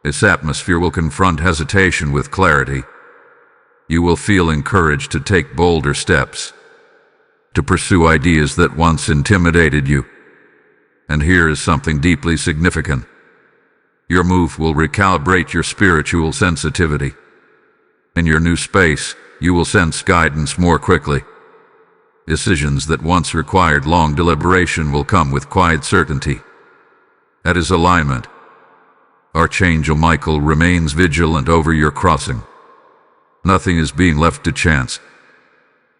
This atmosphere will confront hesitation with clarity. You will feel encouraged to take bolder steps, to pursue ideas that once intimidated you. And here is something deeply significant. Your move will recalibrate your spiritual sensitivity. In your new space, you will sense guidance more quickly. Decisions that once required long deliberation will come with quiet certainty. That is alignment. Archangel Michael remains vigilant over your crossing. Nothing is being left to chance.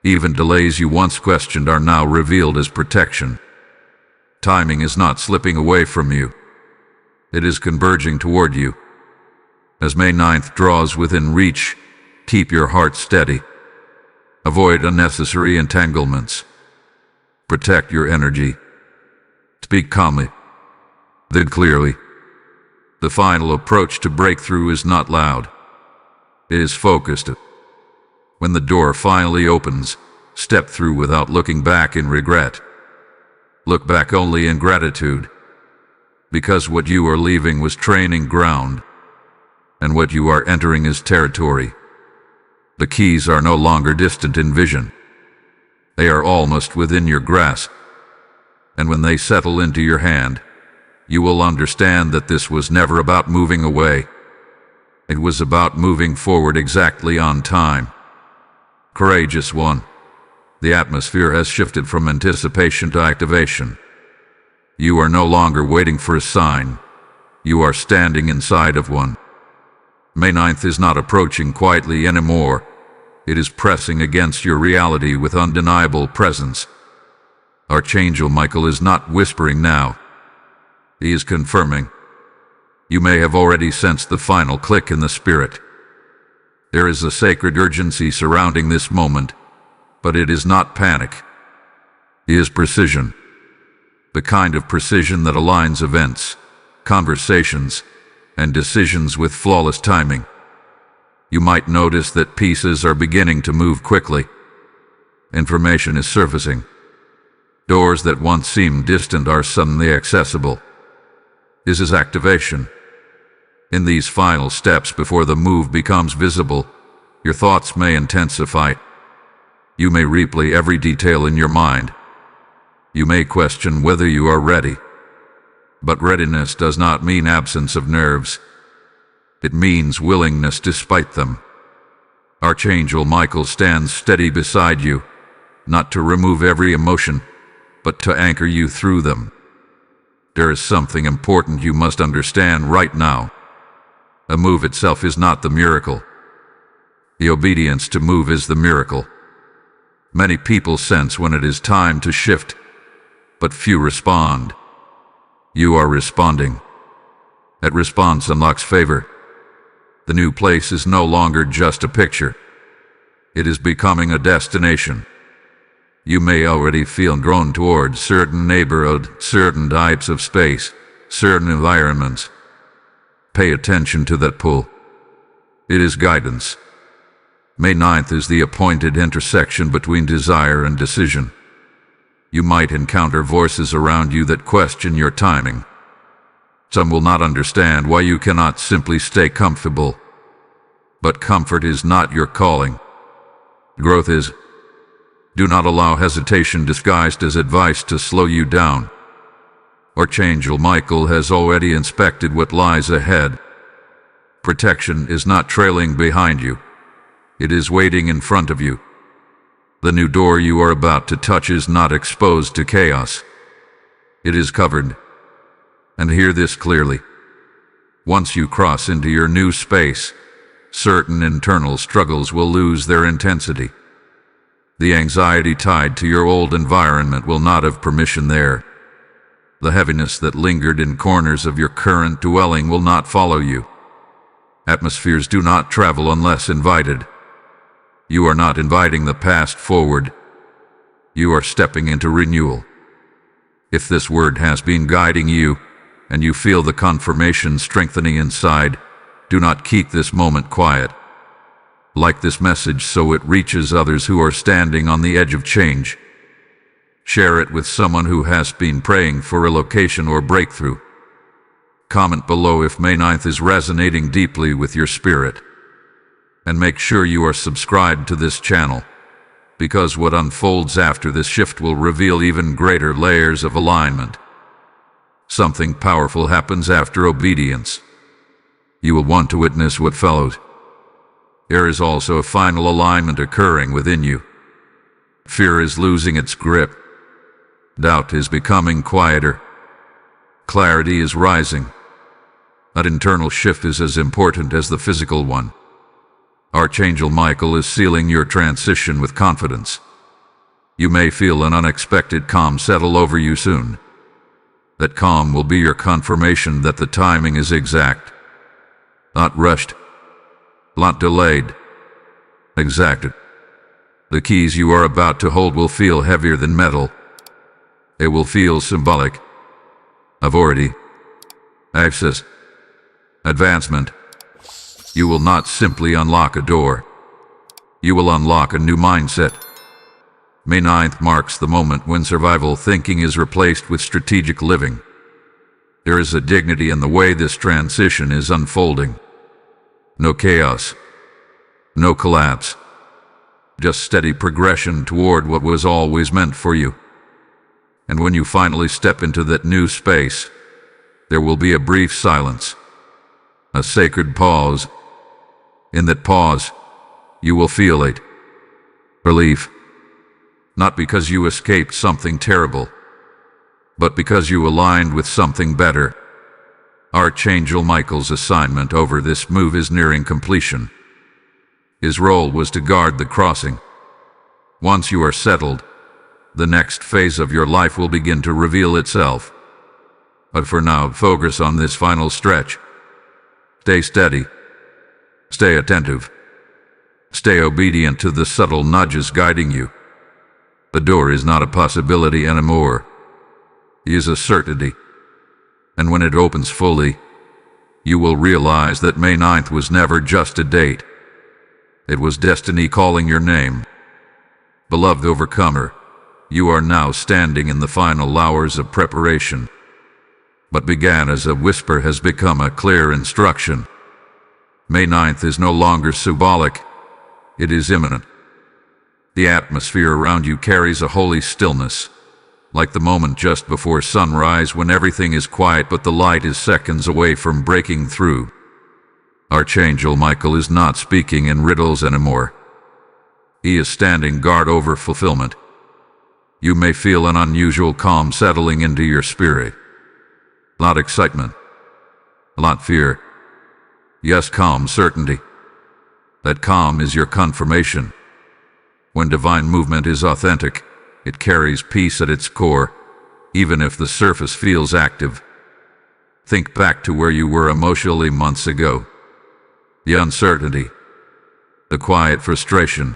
Even delays you once questioned are now revealed as protection. Timing is not slipping away from you. It is converging toward you. As May 9th draws within reach, keep your heart steady. Avoid unnecessary entanglements. Protect your energy. Speak calmly. Then clearly. The final approach to breakthrough is not loud. It is focused. When the door finally opens, step through without looking back in regret. Look back only in gratitude. Because what you are leaving was training ground, and what you are entering is territory. The keys are no longer distant in vision. They are almost within your grasp. And when they settle into your hand, you will understand that this was never about moving away. It was about moving forward exactly on time. Courageous one. The atmosphere has shifted from anticipation to activation. You are no longer waiting for a sign. You are standing inside of one. May 9th is not approaching quietly anymore. It is pressing against your reality with undeniable presence. Archangel Michael is not whispering now. He is confirming. You may have already sensed the final click in the spirit. There is a sacred urgency surrounding this moment, but it is not panic. It is precision. The kind of precision that aligns events, conversations, and decisions with flawless timing. You might notice that pieces are beginning to move quickly. Information is surfacing. Doors that once seemed distant are suddenly accessible. This is activation. In these final steps before the move becomes visible, your thoughts may intensify. You may replay every detail in your mind. You may question whether you are ready. But readiness does not mean absence of nerves. It means willingness despite them. Archangel Michael stands steady beside you, not to remove every emotion, but to anchor you through them. There is something important you must understand right now. A move itself is not the miracle. The obedience to move is the miracle. Many people sense when it is time to shift, but few respond. You are responding. That response unlocks favor. The new place is no longer just a picture. It is becoming a destination. You may already feel drawn toward certain neighborhood, certain types of space, certain environments. Pay attention to that pull. It is guidance. May 9th is the appointed intersection between desire and decision. You might encounter voices around you that question your timing. Some will not understand why you cannot simply stay comfortable. But comfort is not your calling. Growth is. Do not allow hesitation disguised as advice to slow you down. Archangel Michael has already inspected what lies ahead. Protection is not trailing behind you. It is waiting in front of you. The new door you are about to touch is not exposed to chaos. It is covered. And hear this clearly. Once you cross into your new space, certain internal struggles will lose their intensity. The anxiety tied to your old environment will not have permission there. The heaviness that lingered in corners of your current dwelling will not follow you. Atmospheres do not travel unless invited. You are not inviting the past forward. You are stepping into renewal. If this word has been guiding you, and you feel the confirmation strengthening inside, do not keep this moment quiet. Like this message so it reaches others who are standing on the edge of change. Share it with someone who has been praying for relocation or breakthrough. Comment below if May 9th is resonating deeply with your spirit. And make sure you are subscribed to this channel, because what unfolds after this shift will reveal even greater layers of alignment. Something powerful happens after obedience. You will want to witness what follows. There is also a final alignment occurring within you. Fear is losing its grip. Doubt is becoming quieter. Clarity is rising. That internal shift is as important as the physical one. Archangel Michael is sealing your transition with confidence. You may feel an unexpected calm settle over you soon. That calm will be your confirmation that the timing is exact. Not rushed. Not delayed. Exacted. The keys you are about to hold will feel heavier than metal. It will feel symbolic. Authority. Access. Advancement. You will not simply unlock a door. You will unlock a new mindset. May 9th marks the moment when survival thinking is replaced with strategic living. There is a dignity in the way this transition is unfolding. No chaos. No collapse. Just steady progression toward what was always meant for you. And when you finally step into that new space, there will be a brief silence. A sacred pause. In that pause, you will feel it. Relief. Not because you escaped something terrible, but because you aligned with something better. Archangel Michael's assignment over this move is nearing completion. His role was to guard the crossing. Once you are settled, the next phase of your life will begin to reveal itself. But for now, focus on this final stretch. Stay steady. Stay attentive. Stay obedient to the subtle nudges guiding you. The door is not a possibility anymore. It is a certainty. And when it opens fully, you will realize that May 9th was never just a date. It was destiny calling your name. Beloved overcomer, you are now standing in the final hours of preparation. What began as a whisper has become a clear instruction. May 9th is no longer symbolic. It is imminent. The atmosphere around you carries a holy stillness, like the moment just before sunrise when everything is quiet but the light is seconds away from breaking through. Archangel Michael is not speaking in riddles anymore. He is standing guard over fulfillment. You may feel an unusual calm settling into your spirit. Not excitement. Not fear. Yes, calm certainty. That calm is your confirmation. When divine movement is authentic, it carries peace at its core, even if the surface feels active. Think back to where you were emotionally months ago. The uncertainty, the quiet frustration,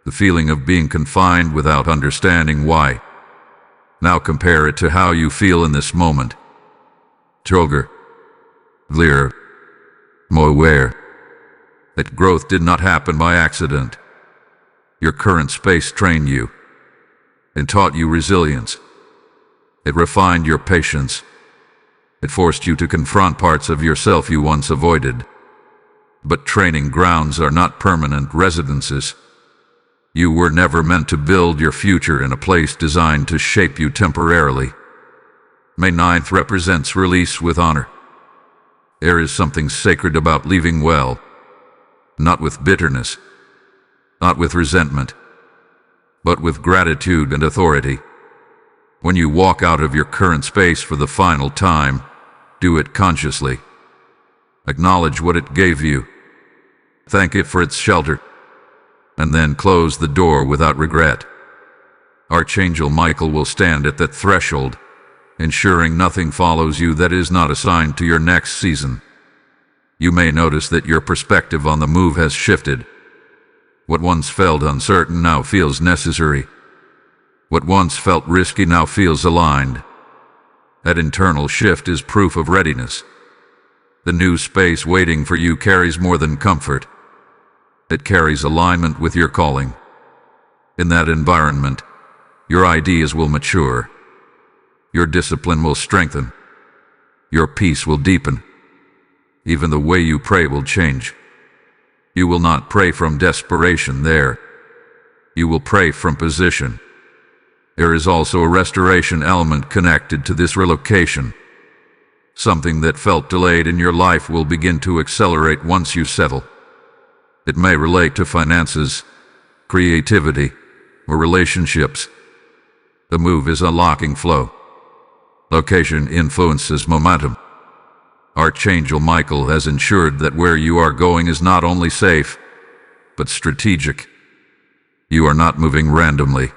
the feeling of being confined without understanding why. Now compare it to how you feel in this moment. Stronger, clearer, more aware. That growth did not happen by accident. Your current space trained you and taught you resilience. It refined your patience. It forced you to confront parts of yourself you once avoided. But training grounds are not permanent residences. You were never meant to build your future in a place designed to shape you temporarily. May 9th represents release with honor. There is something sacred about leaving well, not with bitterness, not with resentment, but with gratitude and authority. When you walk out of your current space for the final time, do it consciously. Acknowledge what it gave you. Thank it for its shelter. And then close the door without regret. Archangel Michael will stand at that threshold, ensuring nothing follows you that is not assigned to your next season. You may notice that your perspective on the move has shifted. What once felt uncertain now feels necessary. What once felt risky now feels aligned. That internal shift is proof of readiness. The new space waiting for you carries more than comfort. It carries alignment with your calling. In that environment, your ideas will mature. Your discipline will strengthen. Your peace will deepen. Even the way you pray will change. You will not pray from desperation there. You will pray from position. There is also a restoration element connected to this relocation. Something that felt delayed in your life will begin to accelerate once you settle. It may relate to finances, creativity, or relationships. The move is unlocking flow. Location influences momentum. Archangel Michael has ensured that where you are going is not only safe, but strategic. You are not moving randomly.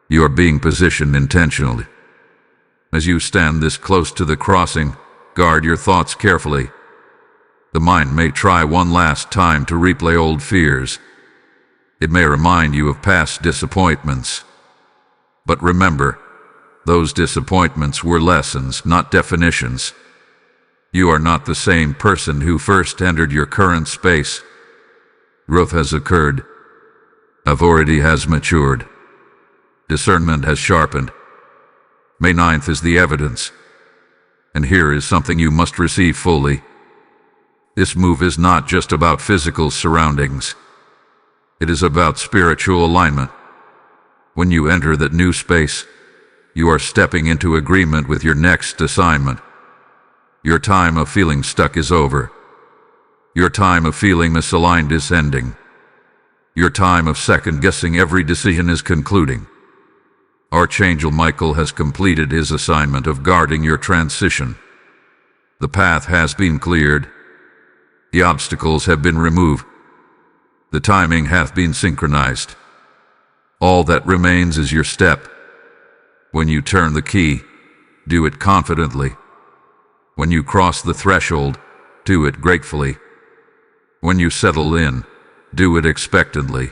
You are being positioned intentionally. As you stand this close to the crossing, guard your thoughts carefully. The mind may try one last time to replay old fears. It may remind you of past disappointments. But remember, those disappointments were lessons, not definitions. You are not the same person who first entered your current space. Growth has occurred. Authority has matured. Discernment has sharpened. May 9th is the evidence. And here is something you must receive fully. This move is not just about physical surroundings. It is about spiritual alignment. When you enter that new space, you are stepping into agreement with your next assignment. Your time of feeling stuck is over. Your time of feeling misaligned is ending. Your time of second-guessing every decision is concluding. Archangel Michael has completed his assignment of guarding your transition. The path has been cleared. The obstacles have been removed. The timing hath been synchronized. All that remains is your step. When you turn the key, do it confidently. When you cross the threshold, do it gratefully. When you settle in, do it expectantly.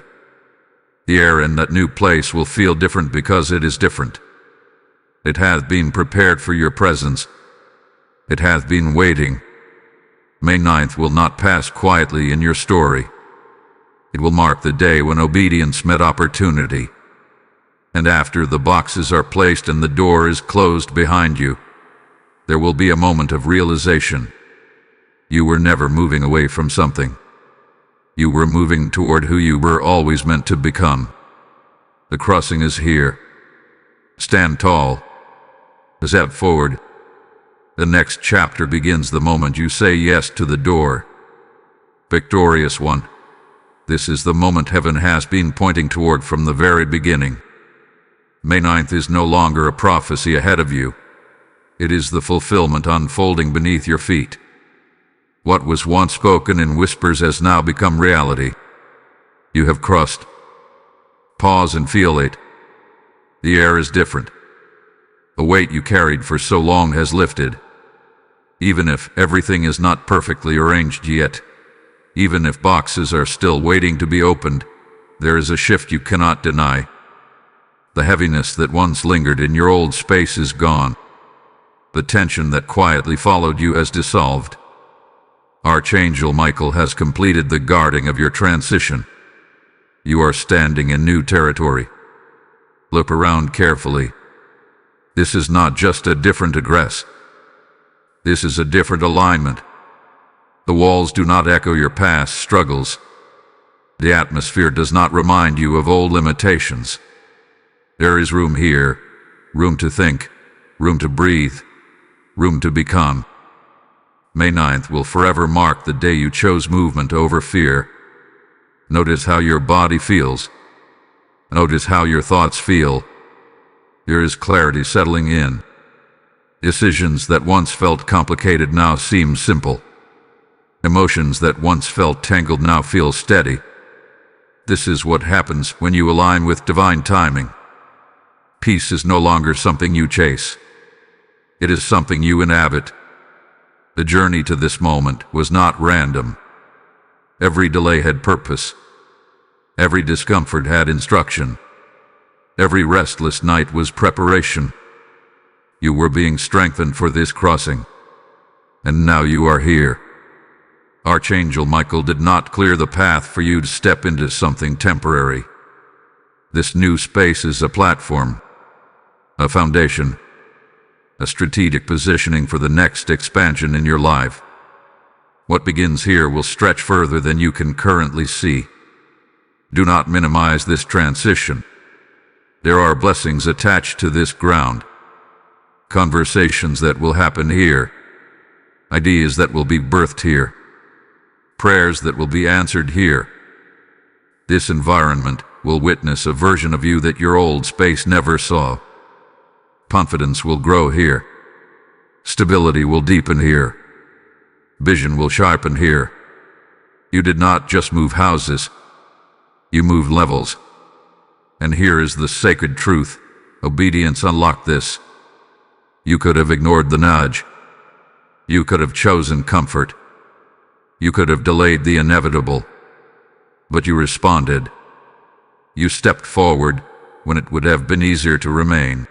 The air in that new place will feel different because it is different. It hath been prepared for your presence. It hath been waiting. May 9th will not pass quietly in your story. It will mark the day when obedience met opportunity. And after the boxes are placed and the door is closed behind you, there will be a moment of realization. You were never moving away from something. You were moving toward who you were always meant to become. The crossing is here. Stand tall. Step forward. The next chapter begins the moment you say yes to the door. Victorious one. This is the moment heaven has been pointing toward from the very beginning. May 9th is no longer a prophecy ahead of you. It is the fulfillment unfolding beneath your feet. What was once spoken in whispers has now become reality. You have crossed. Pause and feel it. The air is different. The weight you carried for so long has lifted. Even if everything is not perfectly arranged yet, even if boxes are still waiting to be opened, there is a shift you cannot deny. The heaviness that once lingered in your old space is gone. The tension that quietly followed you has dissolved. Archangel Michael has completed the guarding of your transition. You are standing in new territory. Look around carefully. This is not just a different address. This is a different alignment. The walls do not echo your past struggles. The atmosphere does not remind you of old limitations. There is room here, room to think, room to breathe, room to become. May 9th will forever mark the day you chose movement over fear. Notice how your body feels. Notice how your thoughts feel. There is clarity settling in. Decisions that once felt complicated now seem simple. Emotions that once felt tangled now feel steady. This is what happens when you align with divine timing. Peace is no longer something you chase. It is something you inhabit. The journey to this moment was not random. Every delay had purpose. Every discomfort had instruction. Every restless night was preparation. You were being strengthened for this crossing. And now you are here. Archangel Michael did not clear the path for you to step into something temporary. This new space is a platform, a foundation, a strategic positioning for the next expansion in your life. What begins here will stretch further than you can currently see. Do not minimize this transition. There are blessings attached to this ground. Conversations that will happen here. Ideas that will be birthed here. Prayers that will be answered here. This environment will witness a version of you that your old space never saw. Confidence will grow here. Stability will deepen here. Vision will sharpen here. You did not just move houses. You moved levels. And here is the sacred truth. Obedience unlocked this. You could have ignored the nudge. You could have chosen comfort. You could have delayed the inevitable. But you responded. You stepped forward when it would have been easier to remain.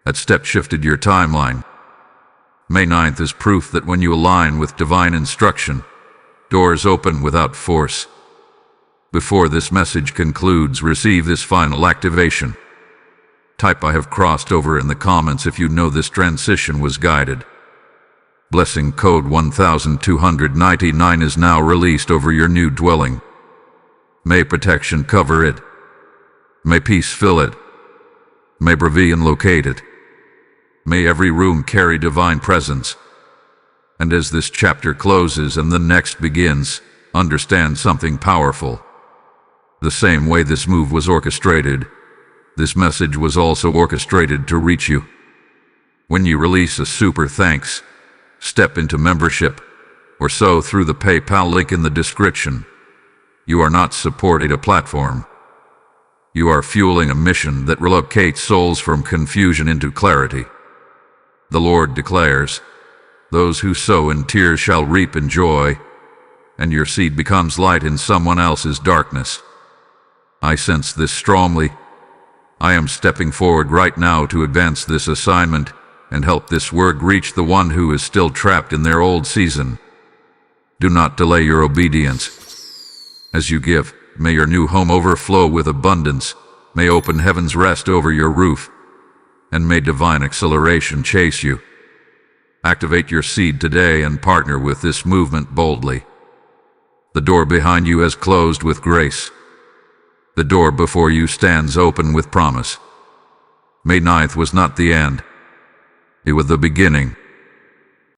That step shifted your timeline. May 9th is proof that when you align with divine instruction, doors open without force. Before this message concludes, receive this final activation. Type "I have crossed over" in the comments if you know this transition was guided. Blessing code 1299 is now released over your new dwelling. May protection cover it. May peace fill it. May Bravian locate it. May every room carry divine presence. And as this chapter closes and the next begins, understand something powerful. The same way this move was orchestrated, this message was also orchestrated to reach you. When you release a super thanks, step into membership, or so through the PayPal link in the description, you are not supporting a platform. You are fueling a mission that relocates souls from confusion into clarity. The Lord declares, "Those who sow in tears shall reap in joy," and your seed becomes light in someone else's darkness. I sense this strongly. I am stepping forward right now to advance this assignment and help this word reach the one who is still trapped in their old season. Do not delay your obedience. As you give, may your new home overflow with abundance, may open heavens rest over your roof, and may divine acceleration chase you. Activate your seed today and partner with this movement boldly. The door behind you has closed with grace. The door before you stands open with promise. May 9th was not the end. It was the beginning.